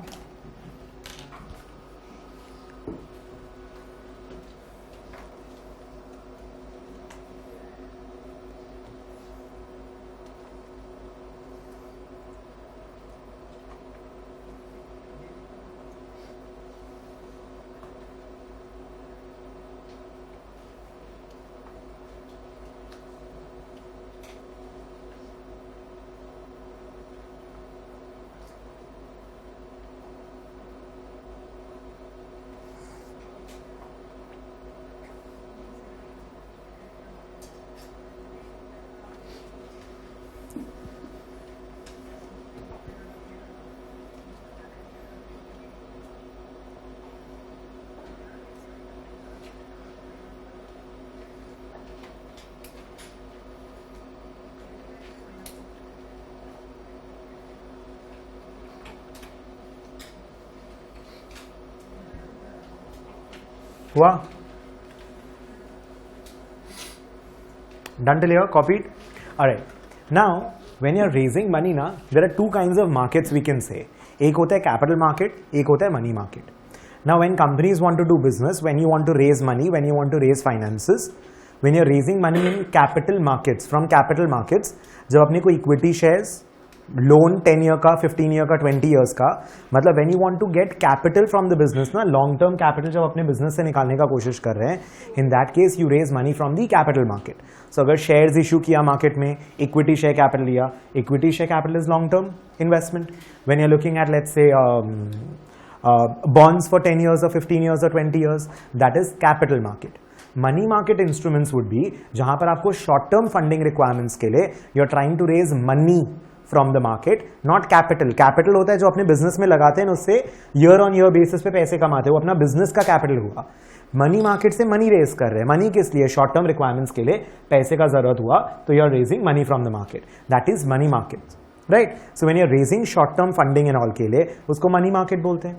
हुआ? Done till here? Copied? Alright. Now, when you're raising money ना, there are two kinds of markets we can say. एक होता है capital market, एक होता है money market. Now, when companies want to do business, when you want to raise money, when you want to raise finances, when you're raising money in capital markets, from capital markets, जब अपने को equity shares, loan 10 year का, 15 year का, 20 years का, मतलब when you want to get capital from the business ना, long term capital जब अपने बिजनेस से निकालने का कोशिश कर रहे हैं, in that case you raise money from the capital market. So अगर शेयर्स इशू किया मार्केट में, इक्विटी शेयर कैपिटल लिया, equity share capital is long term investment. When you are looking at let's say bonds for 10 years or 15 years or 20 years, that is capital market. Money market instruments would be जहां पर आपको short term funding requirements के लिए you're trying to raise money from the market, not capital. Capital होता है जो अपने business में लगाते हैं, उससे year on year basis पे पैसे कमाते हैं, वो अपना business का capital हुआ. मनी मार्केट से मनी रेज कर रहे हैं. मनी किस लिए? शॉर्ट टर्म रिक्वायरमेंट्स के लिए पैसे का जरूरत हुआ तो you are raising money from the market. That is money market, right? So when you are raising short term funding and all के लिए उसको मनी मार्केट बोलते हैं.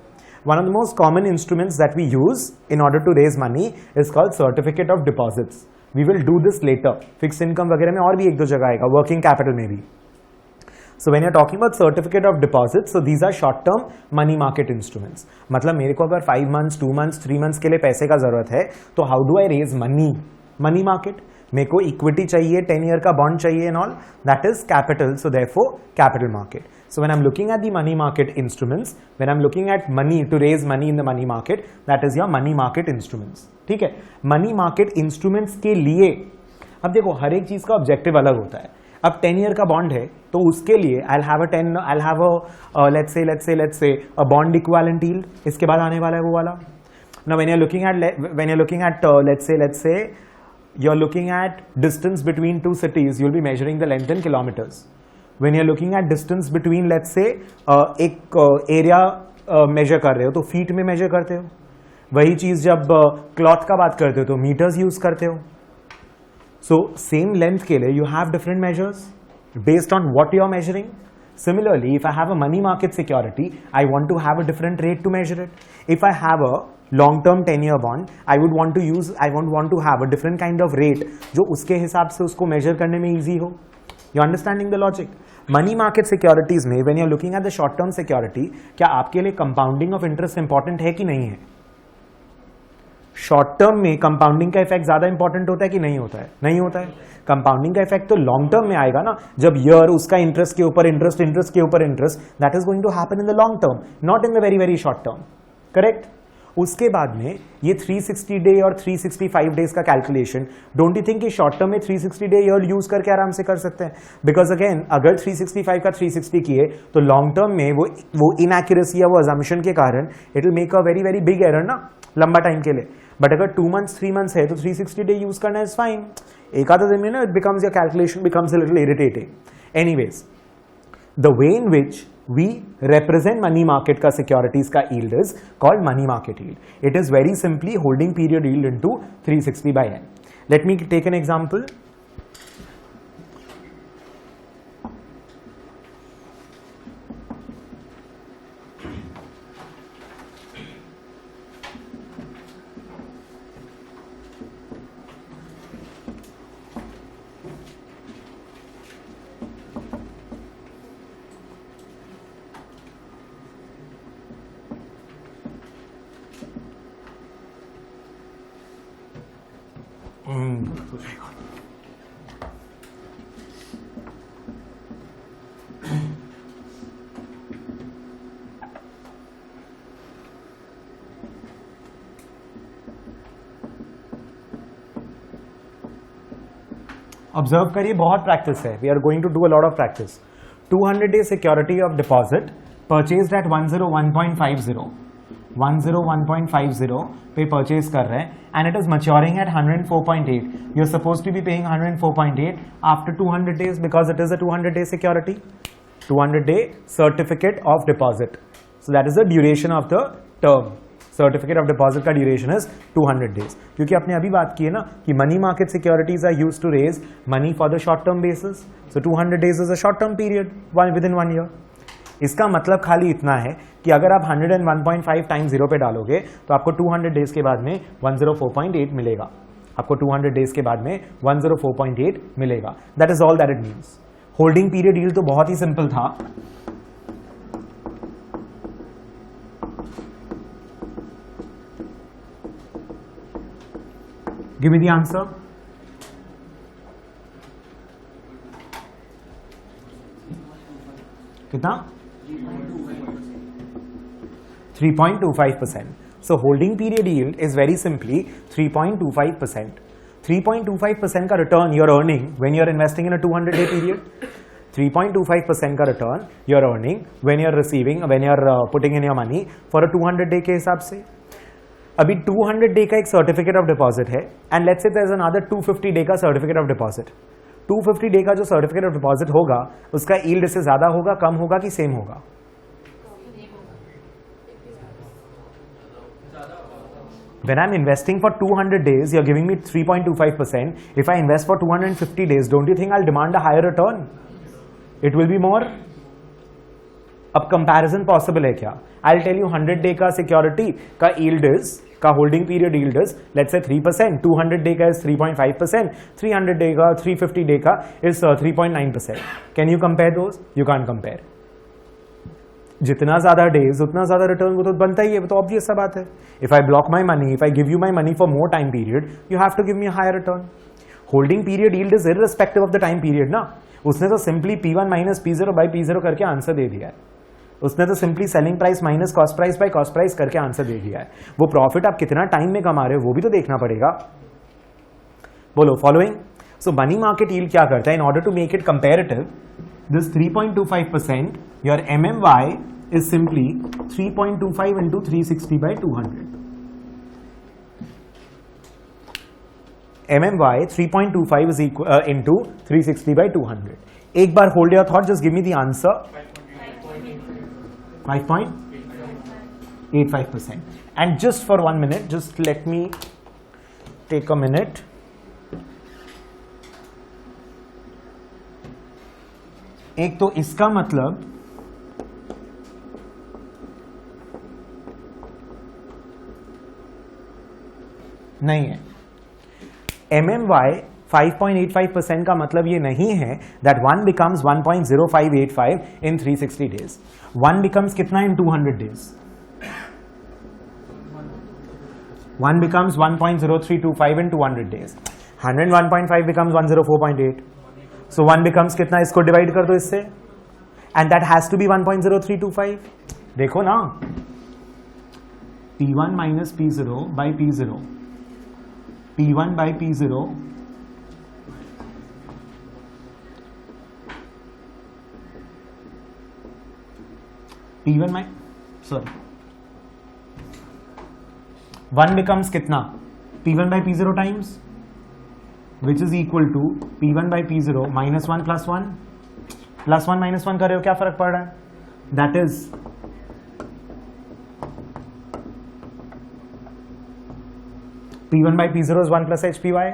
One of the most common instruments that we use in order to raise money is called certificate of deposits. We will do this later. Fixed income वगैरह में और भी एक दो जगह आएगा, working capital में भी. So when you're talking about certificate of deposits, so these are short term money market instruments. मतलब मेरे को अगर 5 months, 2 months, 3 months के लिए पैसे का जरूरत है तो how do I raise money? Money market. मेरे को इक्विटी चाहिए, 10 year का बॉन्ड चाहिए and all, that is capital. So therefore capital market. So when I'm looking at the money market instruments, when I'm looking at money to raise money in the money market, that is your money market instruments. ठीक है? money market instruments के लिए अब देखो हर एक चीज का objective अलग होता है. अब 10 year का बॉन्ड है तो उसके लिए I'll have a let's say a bond equivalent yield. इसके बाद आने वाला है वो वाला. Now when you're looking at let's say you're looking at distance between two cities, you'll be measuring the length in kilometers. When you're looking at distance between let's say एक area major कर रहे हो तो feet में major करते हो. वही चीज जब क्लॉथ का बात करते हो तो मीटर्स यूज करते हो. सो सेम लेंथ के लिए you have different measures based on what you are measuring. Similarly, if I have a money market security, I want to have a different rate to measure it. If I have a long-term 10-year bond, I would want to have a different kind of rate जो उसके हिसाब से उसको measure करने में easy हो. You understanding the logic? Money market securities में when you're looking at the short-term security, क्या आपके लिए compounding of interest important है कि नहीं है? शॉर्ट टर्म में कंपाउंडिंग का इफेक्ट ज्यादा इंपॉर्टेंट होता है कि नहीं होता है? नहीं होता है. कंपाउंडिंग का इफेक्ट तो लॉन्ग टर्म में आएगा ना, जब ईयर उसका इंटरेस्ट के ऊपर इंटरेस्ट, इंटरेस्ट के ऊपर interest, that is going to happen in the long term, not in the very very short term. Correct? उसके बाद में ये 360 डे और 365 डेज का कैलकुलेशन, डोंट यू थिंक कि शॉर्ट टर्म में 360 डे ईयर यूज करके आराम से कर सकते हैं? बिकॉज अगेन अगर 365 का 360 किए तो लॉन्ग टर्म में वो इनएक्यूरेसी या वो अजम्पशन के कारण it will make a very very big error ना लंबा टाइम के लिए. बट अगर 2 months 3 months है तो 360 डे यूज करना इज फाइन. एक आधा दिन में ना it becomes your calculation becomes a little irritating. Anyways, the way in which we represent money market का securities का yield is called money market yield. It is very simply holding period yield into 360 by n. Let me take an example. Observe करिए, बहुत practice है. We are going to do a lot of practice. 200-day security of deposit purchased at 101.50 पे purchase कर रहे हैं and it is maturing at 104.8. You are suppose to be paying 104.8 after 200 days because it is a 200-day security. 200-day certificate of deposit. So that is the duration of the term. Certificate of deposit का duration is 200 days. क्योंकि आपने अभी बात की है ना कि money market securities are used to raise money for the short term basis. So 200 days is a short term period within 1 year. इसका मतलब खाली इतना है कि अगर आप 101.5 टाइम्स 0 पे डालोगे तो आपको 200 days के बाद में 104.8 मिलेगा. आपको 200 days के बाद में 104.8 मिलेगा. That is all that it means. Holding period yield तो बहुत ही सिंपल था. Give me the answer. कितना? 3.25%. So holding period yield is very simply 3.25%. 3.25% का return you're earning when you're investing in a 200-day period. 3.25% का return you're earning when you're putting in your money for a 200-day के हिसाब से. अभी 200-day का एक certificate of deposit है and let's say there is another 250-day का certificate of deposit. 250-day का जो सर्टिफिकेट ऑफ डिपॉजिट होगा उसका यील्ड इससे ज्यादा होगा, कम होगा कि सेम होगा? When I'm investing for 200 days, you're giving me 3.25%. If I invest for 250 days, don't you think I'll demand a higher return? It will be more. अब कंपैरिजन पॉसिबल है क्या? I'll tell you 100-day का security का yield is, का holding period yield is, let's say 3%, 200-day का is 3.5%, 300-day का, 350-day का is 3.9%. Can you compare those? You can't compare. जितना ज्यादा डेज उतना ज्यादा रिटर्न वो तो बनता ही है, वो तो ऑब्वियस सा बात है. If I block my money, if I give you my money for more time period, you have to give me higher return. Holding period yield is irrespective of the time period ना. उसने तो simply P1 minus P0 by P0 करके answer दे दिया है. उसने तो simply selling price minus cost price by cost price करके answer दे दिया है. वो प्रॉफिट आप कितना टाइम में कमा रहे हो वो भी तो देखना पड़ेगा. बोलो following. So money market yield क्या करता है? In order to make it comparative, this 3.25%, your MMY is simply 3.25 into 360 by 200. MMY 3.25 is equal into 360 by 200. एक बार hold your thought, just give me the answer. 5.85%. And just for 1 minute, just let me take a minute. एक तो इसका मतलब नहीं है. MMY 5.85% का मतलब ये नहीं है that 1 becomes 1.0585 in 360 days. 1 becomes कितना in 200 days? 1 becomes 1.0325 in 200 days. 101.5 becomes 104.8. So 1 becomes कितना? इसको डिवाइड कर दो इससे, and that has to be 1.0325. देखो ना, P1 minus P0 by P0, P1 by P0 P1 by, sorry, 1 becomes कितना? P1 by P0 times, which is equal to P1 by P0 minus 1 plus 1. Plus 1 minus 1 कर रहे हो, क्या फर्क पड़ रहा है? That is P1 by P0 is 1 plus HPY.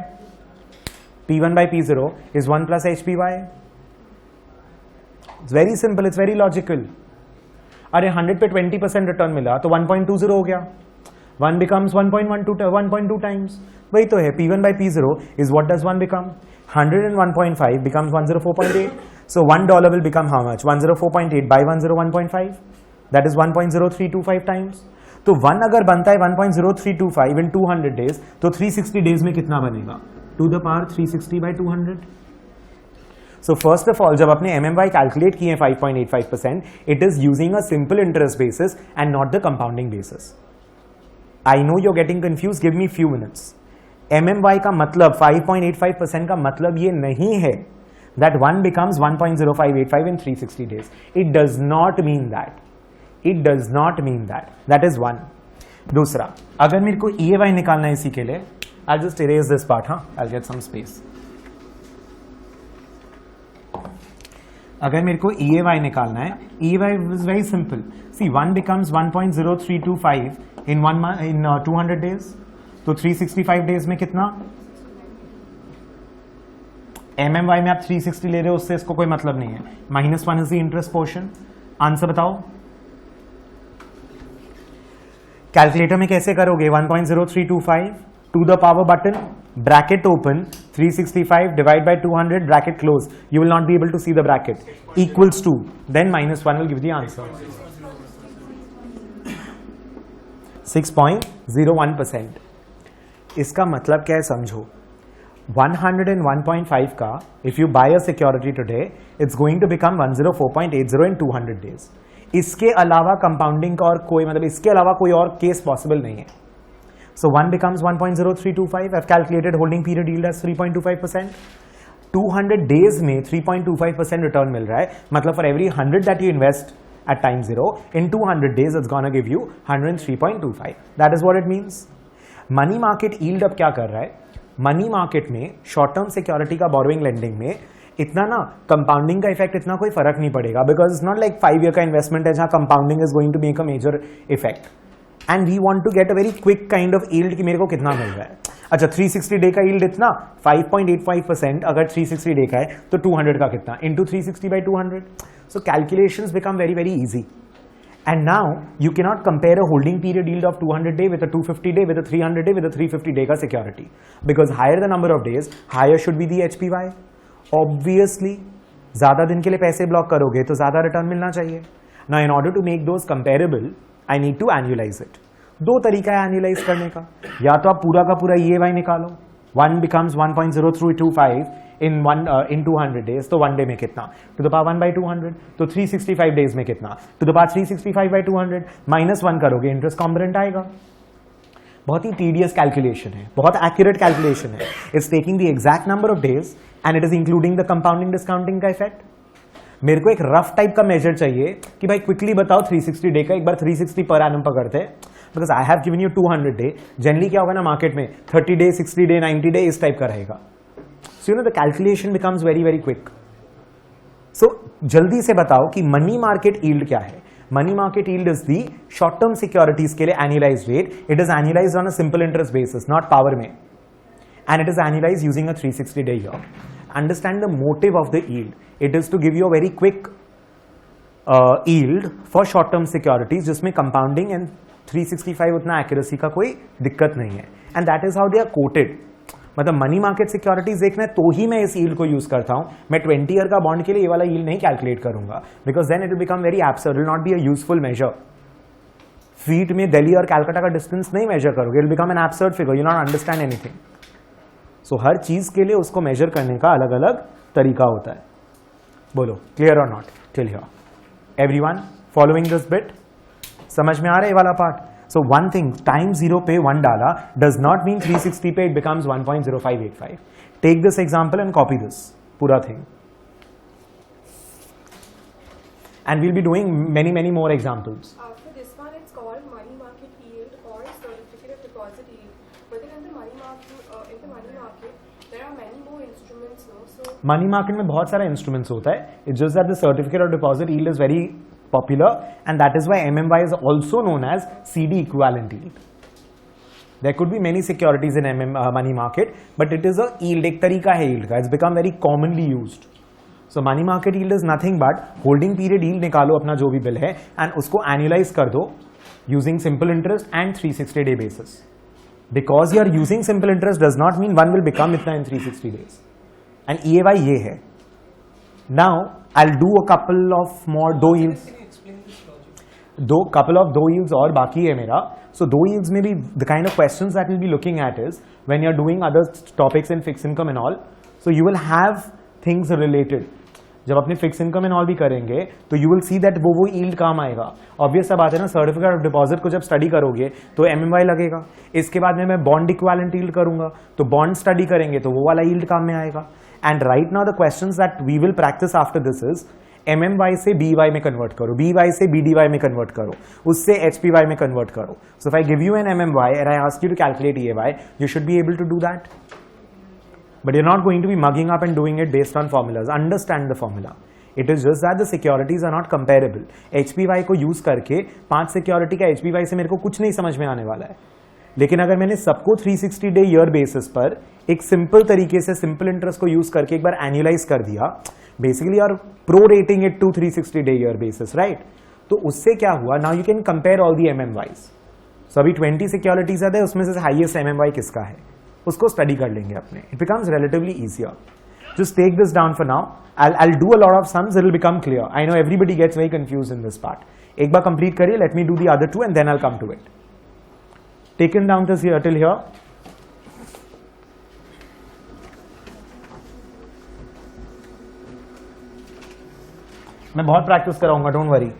P1 by P0 is 1 plus HPY. It's very simple, it's very logical. अरे 100 पे 20% रिटर्न मिला तो 1.20 हो गया. 1 becomes 1.12 times. वही तो है. P1 by P0 is what does 1 become? 101.5 becomes 104.8. So $1 will become how much? 104.8 by 101.5. That is 1.0325 times. तो 1 अगर बनता है 1.0325 in 200 days, तो 360 days में कितना बनेगा? To the power 360 by 200. So first of all, जब आपने MMY कैलकुलेट किए 5.85%, it is using a simple interest basis and not the compounding basis. I know you're getting confused. Give me few minutes. MMY का मतलब 5.85% का मतलब ये नहीं है that 1 becomes 1.0585 in 360 days. It does not mean that. It does not mean that. That is one. दूसरा, अगर मेरे को EAY निकालना है इसी के लिए, I'll just erase this part, हाँ? I'll get some space. अगर मेरे को EAY निकालना है, EAY is very simple. See, 1 becomes 1.0325 in 200 days. तो 365 days में कितना? MMY में आप 360 ले रहे हो, उससे इसको कोई मतलब नहीं है. -1 is the interest portion. Answer बताओ. कैलकुलेटर में कैसे करोगे? 1.0325 to the power button, bracket open, 365 divide by 200, bracket close. You will not be able to see the bracket. Equals to, then -1 will give the answer. 6.01%. इसका मतलब क्या है समझो. 101.5 का if you buy a security today, it's going to become 104.80 in 200 days. इसके अलावा compounding का और कोई मतलब इसके अलावा कोई और केस पॉसिबल नहीं है. सो 1 becomes 1.0325. I've calculated holding period yield as 3.25%. 200 days में 3.25% रिटर्न मिल रहा है. मतलब for every 100 that you invest at time 0, in 200 days it's gonna give you 103.25. That is what it means. Money market yield अब क्या कर रहा है? मनी मार्केट में शॉर्ट टर्म सिक्योरिटी का बोरोइंग लेंडिंग में इतना ना कंपाउंडिंग का इफेक्ट इतना कोई फर्क नहीं पड़ेगा, because it's not like 5 year का इन्वेस्टमेंट है जहां compounding is going to make a major effect. And we want to get a very quick kind of yield कि मेरे को कितना मिल रहा है. अच्छा, 360 डे का यील्ड इतना 5.85%. अगर 360 डे का है तो 200 का कितना into 360 by 200. So calculations become very very easy. And now you cannot compare a holding period yield of 200 day with a 250 day with a 300 day with a 350 day का security, because higher the number of days, higher should be the HPY. Obviously, ज़्यादा दिन के लिए पैसे block करोगे तो ज़्यादा return मिलना चाहिए. Now in order to make those comparable, I need to annualize it. दो तरीका है एनुअलाइज करने का. या तो आप पूरा का पूरा EAY निकालो. 1 becomes 1.0325 in 200 days. तो 1 डे में कितना? To the power 1 by 200. तो 365 डेज में कितना? To the power 365 by 200. -1 करोगे, इंटरेस्ट कॉम्पोनेंट आएगा. बहुत ही टीडियस कैलकुलेशन है, बहुत एक्यूरेट कैलकुलेशन है. It's taking the exact number of days and it is including the compounding discounting का इफेक्ट. मेरे को एक रफ टाइप का मेजर चाहिए कि भाई क्विकली बताओ 360 डे का, एक बार 360 पर एनम पकड़ते हैं, because I have given you 200 day. Generally क्या होगा ना मार्केट में 30 डे, 60 डे, 90 डे इस टाइप का रहेगा. So you know the calculation becomes very very quick. So जल्दी से बताओ कि मनी मार्केट यील्ड क्या है. Money market yield is the short term securities के लिए annualised rate. It is annualised on a simple interest basis, not power में, and it is annualised using a 360 day year. Understand the motive of the yield. It is to give you a very quick yield for short term securities जिसमें compounding and 365 उतना accuracy का कोई दिक्कत नहीं है. And that is how they are quoted. मतलब money market securities देखना है तो ही मैं इस yield को यूज करता हूं. मैं 20 ईयर का बॉन्ड के लिए ये वाला yield नहीं कैलकुलेट करूंगा, because then it will become very absurd, will not be a useful measure. Feet में दिल्ली और कैलकाटा का डिस्टेंस नहीं मेजर करोगे, it will become an absurd figure. You not understand anything. So हर चीज के लिए उसको मेजर करने का अलग अलग तरीका होता है. बोलो, clear or not till here? Everyone following this bit? समझ में आ रहा है ये वाला part? So one thing, time 0 पे 1 डाला डज नॉट मीन 360 पे it becomes 1.0585. Take this example and copy this पूरा thing, and we'll be doing many more examples. For this one, it's called money market yield or certificate of deposit yield. But then in the money market, there are many more instruments now. So money market में बहुत सारे instruments होता है. It's just that the certificate of deposit yield is very popular and that is why MMY is also known as CD equivalent yield. There could be many securities in money market, but it is a yield, एक तरीका है yield का. It's become very commonly used. So money market yield is nothing but holding period yield निकालो अपना जो भी bill है and उसको एनुअलाइज कर दो using simple interest and 360 day basis. Because you are using simple interest does not mean one will become इतना in 360 days. And EAY ये है. Now I will do a couple of more दो yields. Can you explain this logic? दो couple of दो yields और बाकी है मेरा. So दो yields में भी the kind of questions that we'll be looking at is when you're doing other topics in fixed income and all. So you will have things related. जब अपने फिक्स इनकम एंड ऑल भी करेंगे तो you will see that वो yield काम आएगा. Obvious सा बात है ना, सर्टिफिकेट ऑफ डिपॉजिट को जब स्टडी करोगे तो एमएमवाई लगेगा. इसके बाद में मैं बॉन्ड इक्विवेलेंट यील्ड करूंगा तो बॉन्ड स्टडी करेंगे तो वो वाला यील्ड काम में आएगा. And right now the questions that we will practice after this is MMY से बीवाई में कन्वर्ट करो, बीवाई से बीडीवाई में कन्वर्ट करो, उससे एचपीवाई में कन्वर्ट करो. So if I give you an MMY and I ask you to calculate EAY, you should be able to do that. But you're not going to be mugging up and doing it based on formulas. Understand the formula. It is just that the securities are not comparable. HPY को use करके 5 security का HPY से मेरे को कुछ नहीं समझ में आने वाला है. लेकिन अगर मैंने सबको 360 डे ईयर बेसिस पर एक सिंपल तरीके से सिंपल इंटरेस्ट को यूज करके एक बार एनुअलाइज कर दिया, basically are pro rating it to 360 day year basis, right? तो उससे क्या हुआ, now you can compare all the MMYs. सो अभी 20 सिक्योरिटीज है, उसमें से हाईएस्ट एमएमवाई किसका है उसको स्टडी कर लेंगे अपने. It becomes relatively easier. Just take this down for now. I'll do a lot of sums. It'll become clear. I know everybody gets very confused in this part. एक बार complete करिए. Let me do the other two and then I'll come to it. Taken down this here till here. मैं बहुत practice कराऊंगा. Don't worry.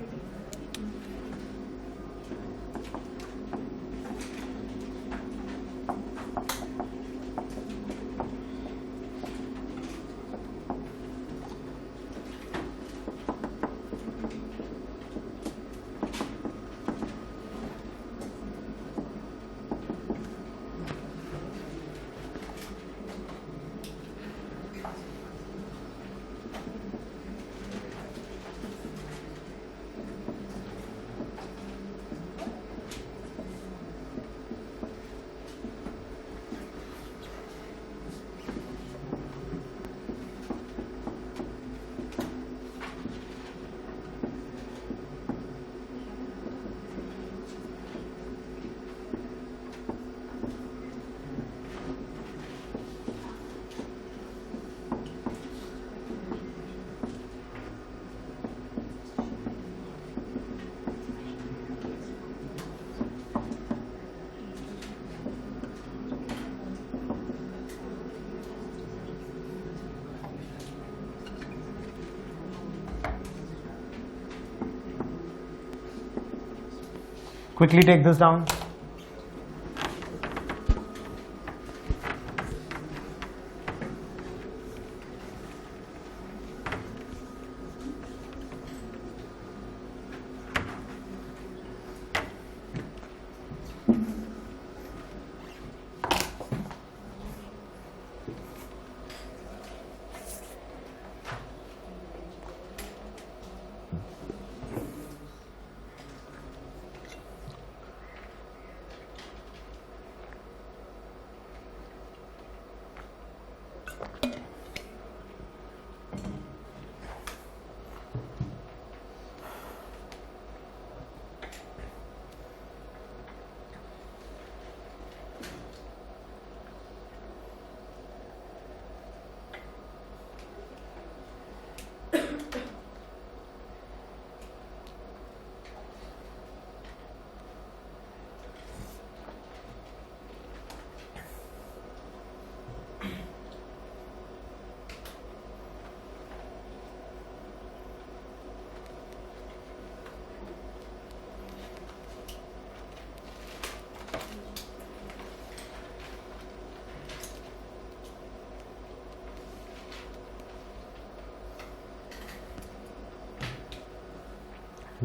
Quickly take this down.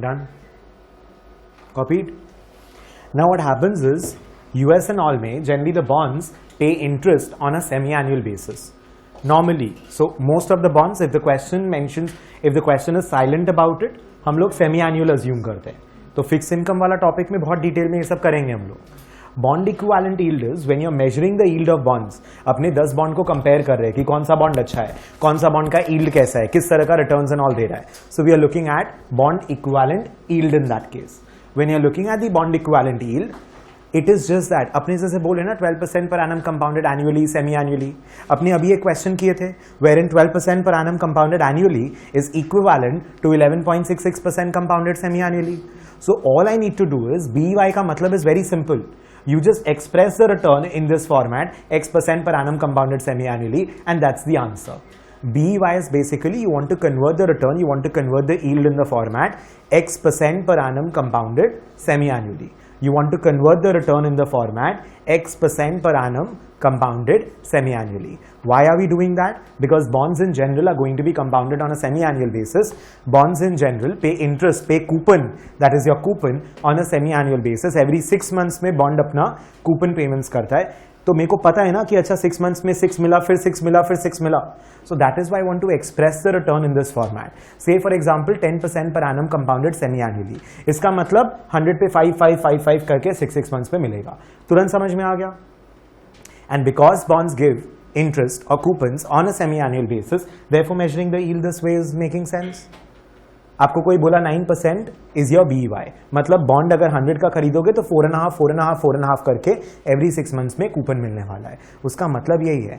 Done. Copied. Now what happens is US and all में generally the bonds pay interest on a semi-annual basis. Normally, so most of the bonds, if the question is silent about it, हम लोग semi-annual assume करते हैं. तो fixed income वाला topic में बहुत detail में ये सब करेंगे हम लोग. Bond equivalent yield is when you are measuring the yield of bonds. अपने 10 बॉन्ड को कंपेयर कर रहे हैं कि कौन सा बॉन्ड अच्छा है, कौन सा बॉन्ड का यील्ड कैसा है, किस तरह का रिटर्न्स एंड ऑल दे रहा है. So we are looking at bond equivalent yield in that case. When you are looking at the bond equivalent yield, it is just that. अपने जैसे बोले ना 12% per annum compounded annually, semi annually. अपने अभी एक क्वेश्चन किए थे where in 12% per annum compounded annually is equivalent to 11.66% compounded semi annually. So all I need to do is BEY का मतलब is very simple. You just express the return in this format, X% per annum compounded semi-annually, and that's the answer. BEY is basically you want to convert the return, you want to convert the yield in the format X% per annum compounded semi-annually. You want to convert the return in the format X% per annum compounded semi-annually. Why are we doing that? Because bonds in general are going to be compounded on a semi-annual basis. Bonds in general pay interest, pay coupon, that is your coupon, on a semi-annual basis. Every 6 months में bond अपना coupon payments करता है. तो मेरे को पता है ना कि अच्छा 6 months में 6 मिला, फिर 6 मिला, फिर 6 मिला. So that is why I want to express the return in this format. Say for example 10% per annum compounded semi-annually. इसका मतलब 100 पे 5, 5, 5, 5 करके 6 months पे मिलेगा. तुरंत समझ में आ गया? And because bonds give interest or coupons on a semi-annual basis, therefore measuring the yield this way is making sense. आपको कोई बोला 9% is your BEY, मतलब बॉन्ड अगर 100 का खरीदोगे तो 4.5, 4.5, 4.5 करके every 6 months में कूपन मिलने वाला है. उसका मतलब यही है.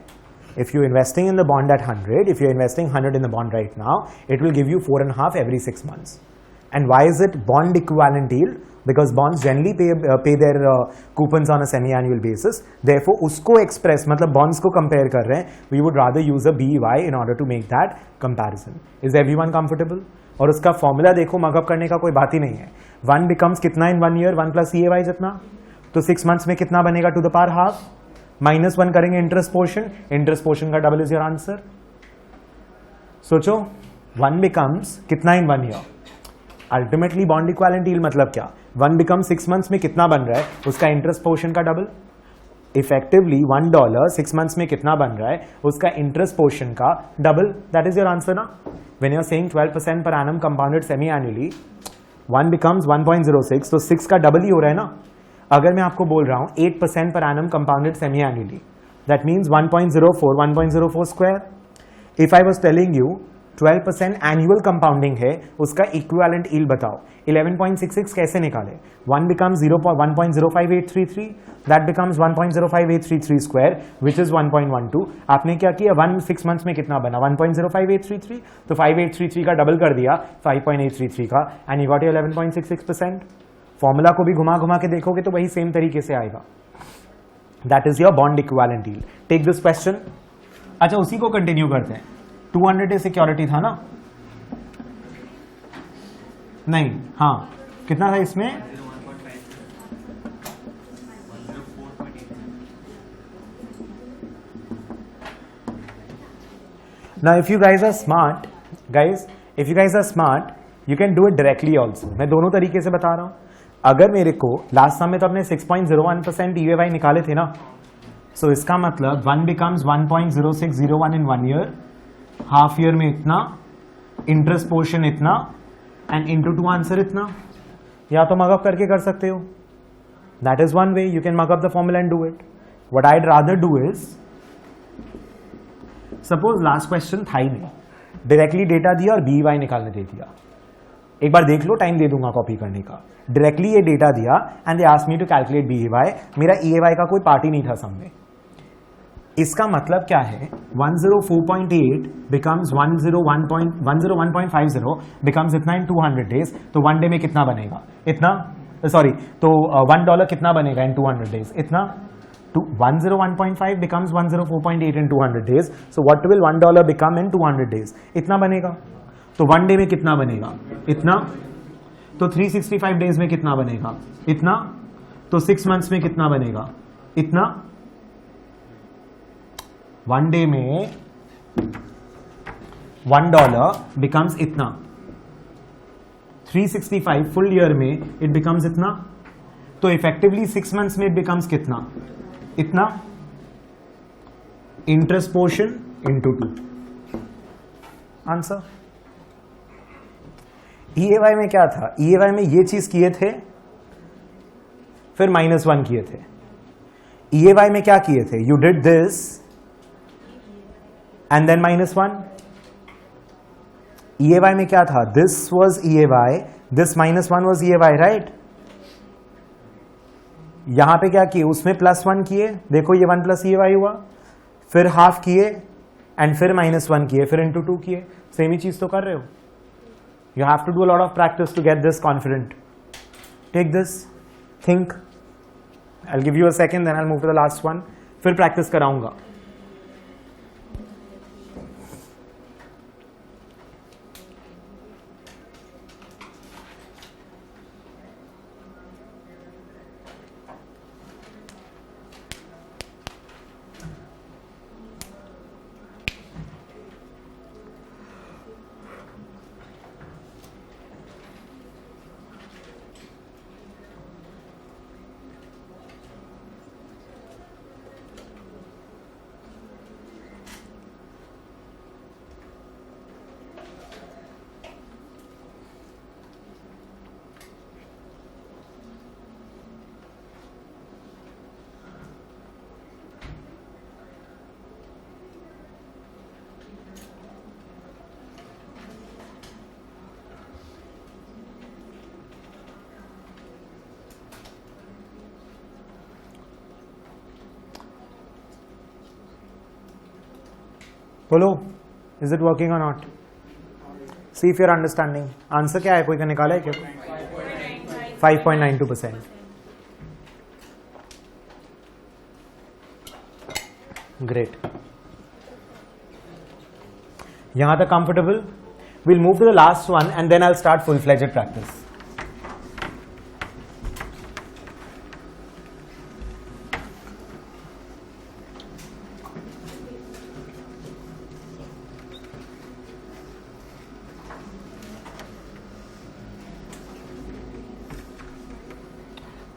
If you're investing in the bond at 100, if you're investing 100 in the bond right now, it will give you 4.5 every 6 months. And why is it bond equivalent yield? Because bonds generally pay their coupons on a semi-annual basis. Therefore, उसको express मतलब bonds को compare कर रहे हैं. We would rather use a BEY in order to make that comparison. Is everyone comfortable? और उसका formula देखो, mug up करने का कोई बात ही नहीं है. 1 becomes कितना in 1 year? 1 plus EAY जितना. तो 6 months में कितना बनेगा to the power half? -1 करेंगे इंटरेस्ट पोर्शन का डबल इज योर आंसर. सोचो 1 becomes कितना in 1 year? Ultimately bond equivalent yield मतलब क्या? 1 becomes 6 months में कितना बन रहा है उसका इंटरेस्ट पोर्शन का डबल. इफेक्टिवली $1 6 months में कितना बन रहा है उसका इंटरेस्ट पोर्शन का डबल. दैट इज योर आंसर ना. When you are saying 12% per annum compounded semi annually, 1 becomes 1.06, तो 6 का डबल ही हो रहा है ना. अगर मैं आपको बोल रहा हूं 8% पर annum compounded semi annually, that means 1.04 square. If I was telling you 12% annual compounding है, उसका इक्विवेलेंट यील्ड बताओ. 11.66 कैसे निकाले? 1 becomes 1.05833, that becomes 1.05833 square, which is 1.12. आपने क्या किया? 6 months में कितना बना? 1.05833. तो 5833 का डबल कर दिया 5.833 का, and you got your 11.66%. Formula को भी घुमा घुमा के देखोगे तो वही सेम तरीके से आएगा. That is your bond equivalent yield. Take this question. अच्छा, उसी को कंटिन्यू करते हैं. 200 डे सिक्योरिटी था ना? नहीं, हाँ, कितना था इसमें? Now if you guys are smart, you can do it directly also. मैं दोनों तरीके से बता रहा हूं. अगर मेरे को लास्ट समय तो अपने 6.01% EAY निकाले थे ना, सो इसका मतलब 1 becomes 1.0601 in 1 year, half year में इतना, इंटरेस्ट पोर्शन इतना, एंड इंटू 2 आंसर इतना. या तो मगअप करके कर सकते हो. That is one way. You can mug up the formula and do it. What I'd rather do is, suppose last question था ही नहीं, डायरेक्टली डेटा दिया और BEY निकालने दे दिया. एक बार देख लो, टाइम दे दूंगा कॉपी करने का. डायरेक्टली ये डेटा दिया and they asked me to calculate BEY. मेरा EAY का कोई पार्ट ही नहीं था सम में. इसका मतलब क्या है? 104.8 becomes 101.50 becomes इतना in 200 days. तो 1 डे में कितना बनेगा? इतना. सॉरी, तो $1 कितना बनेगा in 200 days? इतना. 101.5 becomes 104.8 in 200 days. So what will $1 become in 200 days? इतना बनेगा. तो 1 डे में कितना बनेगा? इतना. तो 365 डेज में कितना बनेगा? इतना. तो 6 months में कितना बनेगा? इतना. 1 डे में $1 becomes इतना. 365 फुल ईयर में इट बिकम्स इतना. तो इफेक्टिवली 6 months में इट बिकम्स कितना? इतना. Interest portion into 2. Answer. EAY में क्या था? EAY में ये चीज किए थे, फिर -1 किए थे. EAY में क्या किए थे? You did this and then -1. EAY में क्या था? This was EAY, this -1 was EAY, right? यहां पे क्या किए? उसमें +1 किए. देखो ये 1 plus EAY हुआ, फिर हाफ किए एंड फिर -1 किए, फिर इंटू 2 किए. सेम ही चीज तो कर रहे हो. You have to do a lot of practice to get this confident. Take this, think, I give you a second, then I move to the last one, फिर प्रैक्टिस कराऊंगा. बोलो, is it working or not? See if your understanding. Answer क्या है, कोई का निकाला है क्या? 5.92%. ग्रेट. यहां तक comfortable? Will move to the last one and then I start full fledged practice.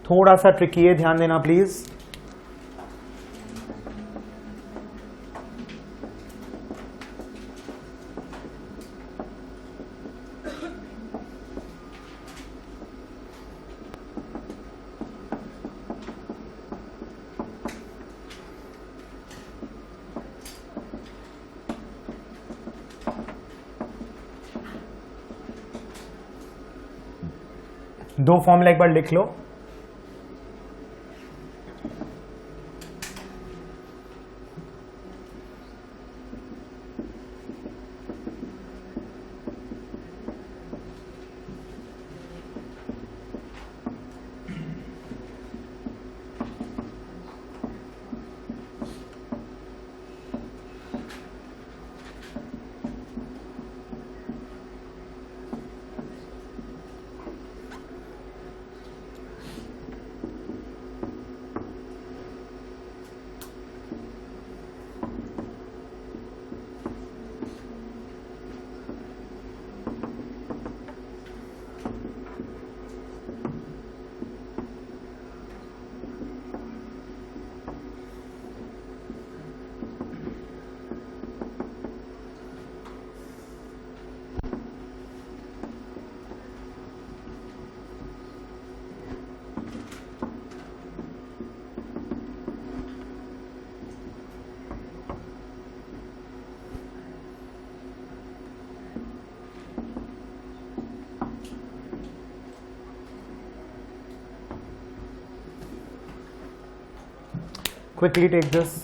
थोड़ा सा ट्रिकी है, ध्यान देना प्लीज. दो फॉर्मूला एक बार लिख लो. Quickly take this.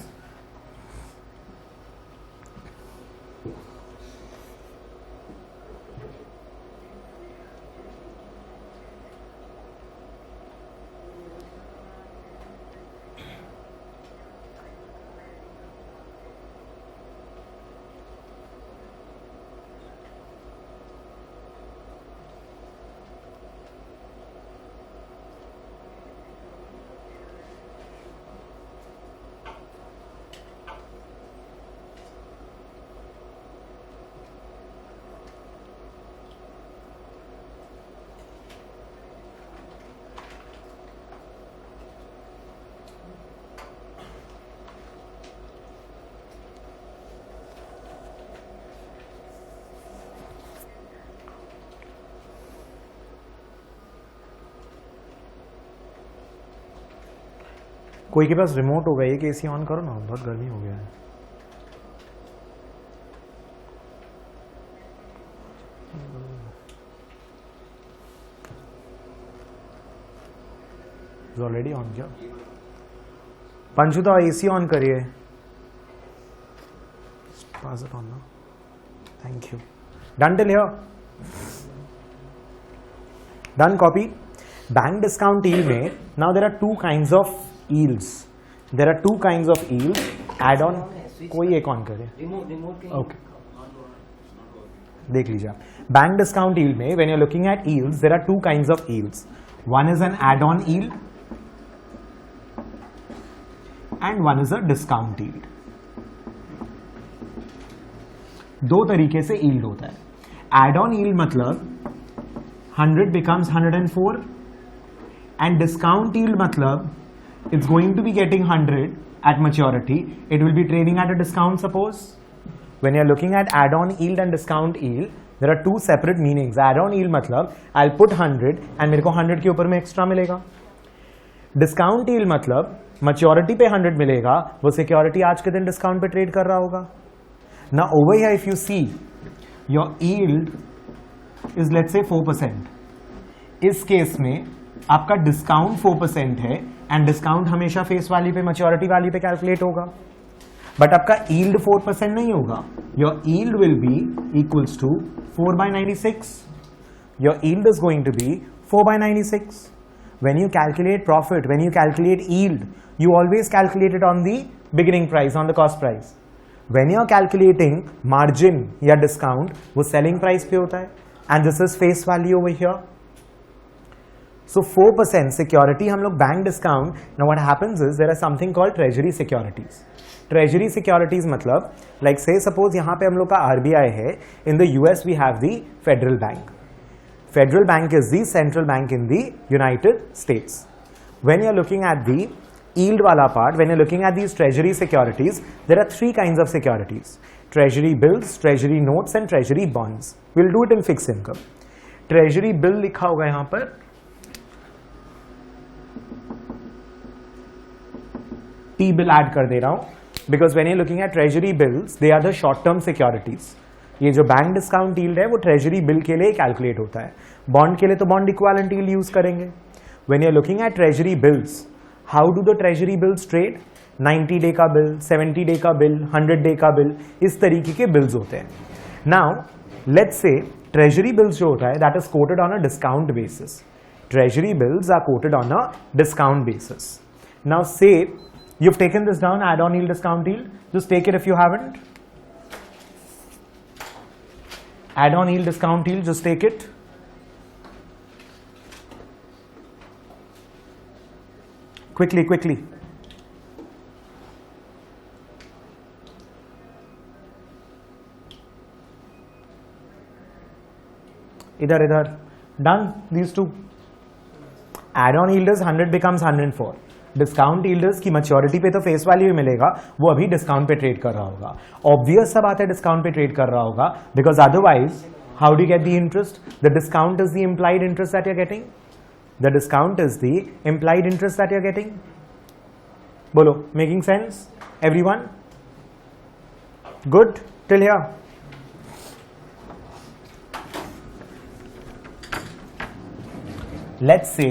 कोई के पास रिमोट होगा, एक एसी ऑन करो ना, बहुत गर्मी हो गया है. ऑलरेडी ऑन किया. पंचुता एसी ऑन करिए. पास इट ऑन ना. Thank you. Done till here. Done, copy. Bank discount yield में now there are two kinds of yields. There are two kinds of yields. Add on कोई एक on करे. Okay. देख लीजिए आप. Bank discount yield में when you're looking at yields, there are two kinds of yields. One is an add-on yield and one is a discount yield. दो तरीके से yield होता है. Add-on yield मतलब 100 becomes 104 and discount yield matlab it's going to be getting 100 at maturity. It will be trading at a discount. Suppose when you're looking at add-on yield and discount yield, there are two separate meanings. Add-on yield matlab I'll put 100 and मेरे को 100 के ऊपर में extra मिलेगा. Discount yield matlab maturity पे 100 मिलेगा, वो security आज के दिन discount पे trade कर रहा होगा. Now over here if you see your yield is let's say 4%. इस केस में आपका डिस्काउंट 4% है एंड डिस्काउंट हमेशा फेस वैल्यू पे मैच्योरिटी वैल्यू पे कैलकुलेट होगा, बट आपका यील्ड 4% नहीं होगा. Your yield will be equals to 4/96. Your yield is going to be 4/96. When you calculate profit, when you calculate yield, you always calculate it on the beginning price, on the cost price. When you are calculating margin या discount, वो selling price पे होता है and this is face value over here. So 4% security हम लोग bank discount. Now what happens is there are something called treasury securities. Treasury securities मतलब like say suppose यहाँ पे हम लोग का RBI है. In the US we have the Federal Bank. Federal Bank is the central bank in the United States. When you are looking at the yield वाला part, when you are looking at these treasury securities, there are three kinds of securities: treasury bills, treasury notes and treasury bonds. We'll do it in fixed income. Treasury bill लिखा होगा यहाँ पर. T bill add कर दे रहा हूं because when you looking at treasury bills, they are the short term securities. ये जो बैंक डिस्काउंट यील्ड है वो ट्रेजरी बिल के लिए कैलकुलेट होता है. बॉन्ड के लिए तो बॉन्ड इक्विवेलेंट यील्ड यूज करेंगे. When you are looking at treasury bills, how do the treasury bills trade? 90 day का बिल, 70 डे का बिल, 100 डे का बिल, इस तरीके के बिल्स होते हैं. Now let's say treasury bills जो होता है that is quoted on a discount basis. Treasury bills are quoted on a discount basis. Now say you've taken this down, add-on yield, discount yield. Just take it if you haven't. Add-on yield, discount yield, just take it. Quickly, quickly. Idhar, idhar. Done, these two. Add-on yield is 100 becomes 104. Discount यील्डर्स की maturity पे तो face value ही मिलेगा, वो अभी discount पे trade कर रहा होगा. ऑब्वियस सा बात है डिस्काउंट पे ट्रेड कर रहा होगा, because otherwise how do get the interest? The discount is the implied interest that you are getting. The discount is the implied interest that you are getting. बोलो, making sense everyone? Good till here? Let's say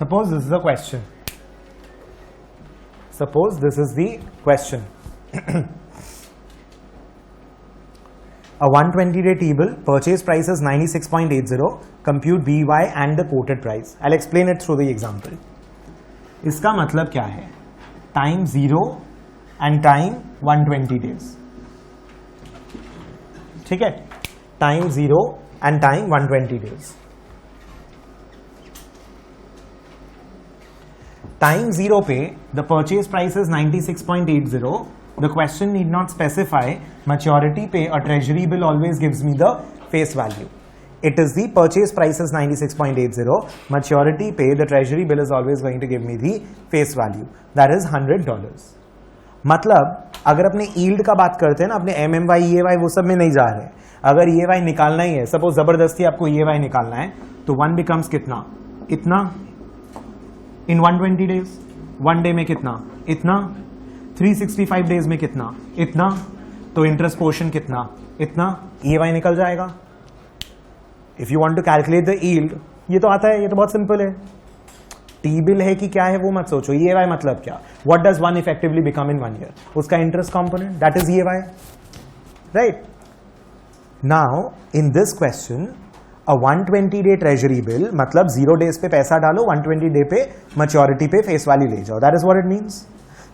Suppose this is a question. Suppose this is the question. A 120-day T-bill, purchase price is 96.80, compute BY and the quoted price. I'll explain it through the example. इसका मतलब क्या है? Time 0 and time 120 days. ठीक है? Time 0 and time 120 days. Time 0 पे the purchase price is 96.80. The question need not specify maturity पे a treasury bill always gives me the face value. It is the purchase price is 96.80. Maturity पे the treasury bill is always going to give me the face value. That is $100. मतलब अगर अपने yield का बात करते हैं ना, अपने MMY EAY वो सब में नहीं जा रहे, अगर EAY निकालना ही है, सपोज जबरदस्ती आपको EAY निकालना है, तो 1 बिकम्स कितना, इतना इन 120 डेज, 1 डे में कितना, इतना, 365 डेज में कितना, इतना, तो इंटरेस्ट पोर्शन कितना, इतना, EAY निकल जाएगा. If you want to calculate the yield, ये तो आता है, ये तो बहुत सिंपल है. टी बिल है कि क्या है वो मत सोचो. EAY मतलब क्या, what does one effectively become in 1 year, उसका interest component, that is EAY, right. Now in this question a 120 day treasury bill मतलब 0 डेज पे पैसा डालो, 120 डे पे मैच्योरिटी पे फेस वैल्यू ले जाओ, that is what it means.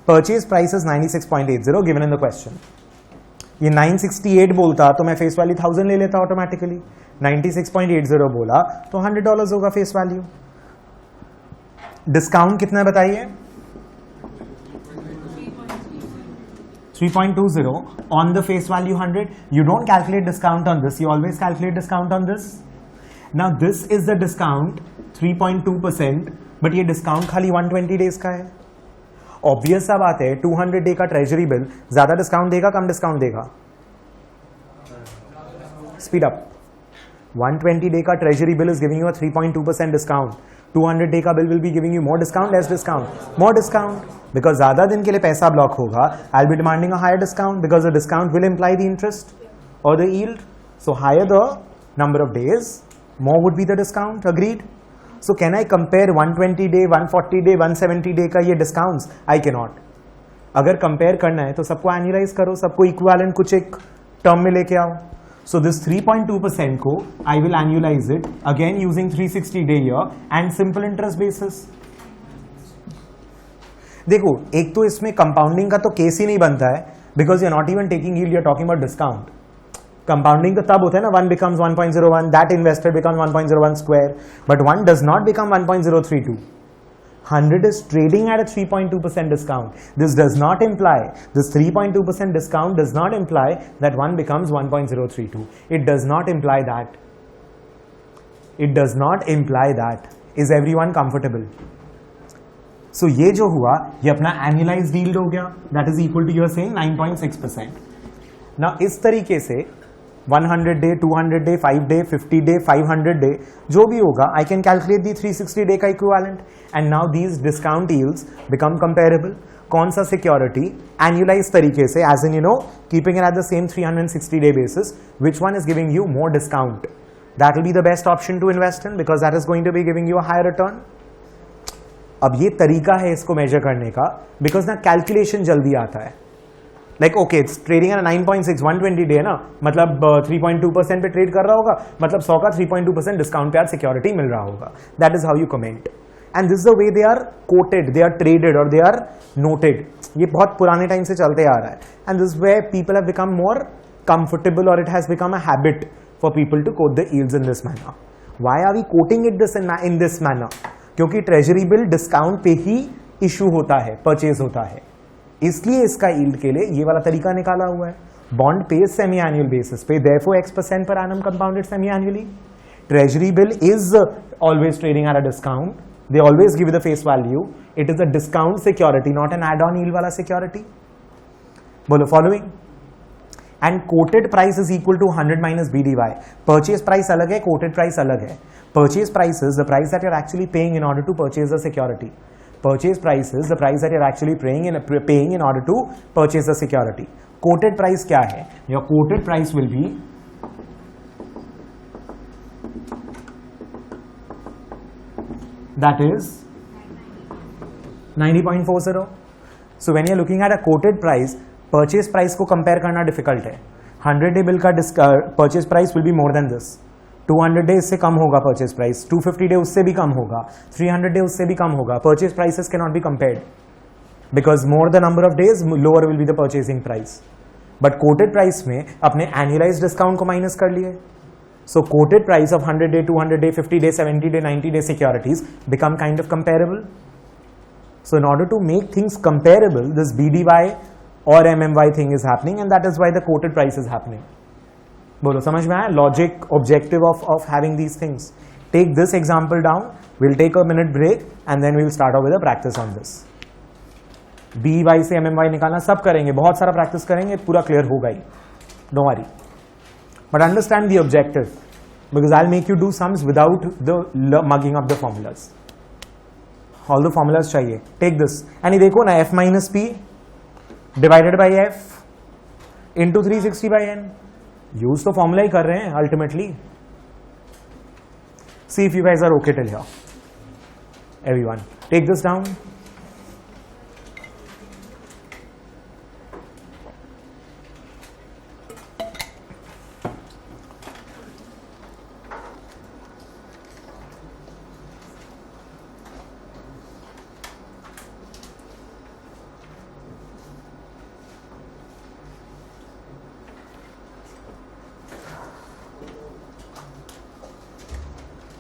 Purchase price is 96.80 given in the question. ये 968 बोलता तो मैं फेस वैल्यू 1000 ले लेता ऑटोमेटिकली. 96.80 बोला तो $100 होगा फेस वैल्यू. डिस्काउंट कितना है बताइए, 3.20 on the face value 100. You don't calculate discount on this, you always calculate discount on this. Now this is the discount 3.2%, but ये discount खाली 120 days का है. Obvious सा बात है, 200 डे का ट्रेजरी बिल ज्यादा डिस्काउंट देगा कम डिस्काउंट देगा, स्पीड अप. 120 डे का treasury bill is giving you a 3.2% discount. 200 day का bill will be giving you more discount, less discount, more discount. Because ज्यादा दिन के लिए पैसा ब्लॉक होगा, I'll be demanding a higher discount because the discount will imply the interest or the yield. So higher the number of days, more would be the discount. Agreed? So can I compare 120 day, 140 day, 170 day का ये discounts? I cannot. अगर compare करना है तो सबको annualize करो, सबको equivalent कुछ एक term में लेके आओ. So this 3.2% को I will annualize it again using 360 day year and simple interest basis. देखो एक तो इसमें कंपाउंडिंग का तो केस ही नहीं बनता है because you are not even taking yield, you are talking about discount. Compounding तो तब होता है ना 1 becomes 1.01, that invested becomes 1.01 square, but 1 does not become 1.032. 100 is trading at a 3.2% discount. This does not imply, this 3.2% discount does not imply that 1 becomes 1.032. It does not imply that. It does not imply that. Is everyone comfortable? So ये जो हुआ ये अपना annualized yield हो गया, that is equal to you are saying 9.6%. Now इस तरीके से 100 day, 200 day, 5 day, 50 day, 500 day जो भी होगा I can calculate the 360 day का equivalent and now these discount yields become comparable. कौन सा security annualized तरीके से as in you know keeping it at the same 360 day basis, which one is giving you more discount, that will be the best option to invest in because that is going to be giving you a higher return. अब ये तरीका है इसको major करने का because ना calculation जल्दी आता है. Like okay it's trading at 9.6, 120 day ना, मतलब 3.2% पे ट्रेड कर रहा होगा, मतलब 100 का 3.2% डिस्काउंट पे आज सिक्योरिटी मिल रहा होगा. That is how you comment and this the way they are quoted, they are traded और दे आर नोटेड. ये बहुत पुराने टाइम से चलते आ रहा है and this way people have become more comfortable और it has become a habit for people to quote the yields in this manner. Why are we quoting it this in this manner? क्योंकि treasury bill discount पे ही issue होता है, purchase होता है, इसलिए इसका यील्ड के लिए ये वाला तरीका निकाला हुआ है. Bond page semi annual basis पे, therefore X% per annum compounded semi annually. Treasury bill is always trading at a discount. They always give you the face value. It is a discount security, not an add-on yield वाला security. बोलो following. And quoted price is equal to 100 minus BDY. Purchase price अलग है, quoted price अलग है. Purchase price is the price that you're actually paying in order to purchase the security. Purchase price is the price that you're actually paying in order to purchase the security. Quoted price क्या है? Your quoted price will be that is 90.40. So when you're looking at a quoted price, purchase price को compare करना difficult है. 100 day bill का purchase price will be more than this. 200 day इससे कम होगा purchase price, 250 day उससे भी कम होगा, 300 डे उससे भी कम होगा. Purchase prices can not be compared because more the number of days lower will be the purchasing price. But quoted price में अपने एनुअलाइज्ड डिस्काउंट को माइनस कर लिए. So quoted price of 100 day, 200 day, 50 day, 70 day, 90 day securities become kind of comparable. So in order to make things comparable this BDY और MMY thing is happening and that is why the quoted price is happening. बोलो समझ में आया logic objective of having these things. Take this example down, will take a minute break and then we will start off with a practice on this. B Y से MMY निकालना सब करेंगे, बहुत सारा प्रैक्टिस करेंगे, पूरा क्लियर होगा ही, don't worry. But understand the objective because I will make you do sums without the mugging up the formulas. All the formulas चाहिए. टेक दिस एंड ये देखो ना, f minus P divided by f into 360 by n. Use तो formula ही कर रहे हैं ultimately. See if you guys are okay till here. Everyone, take this down.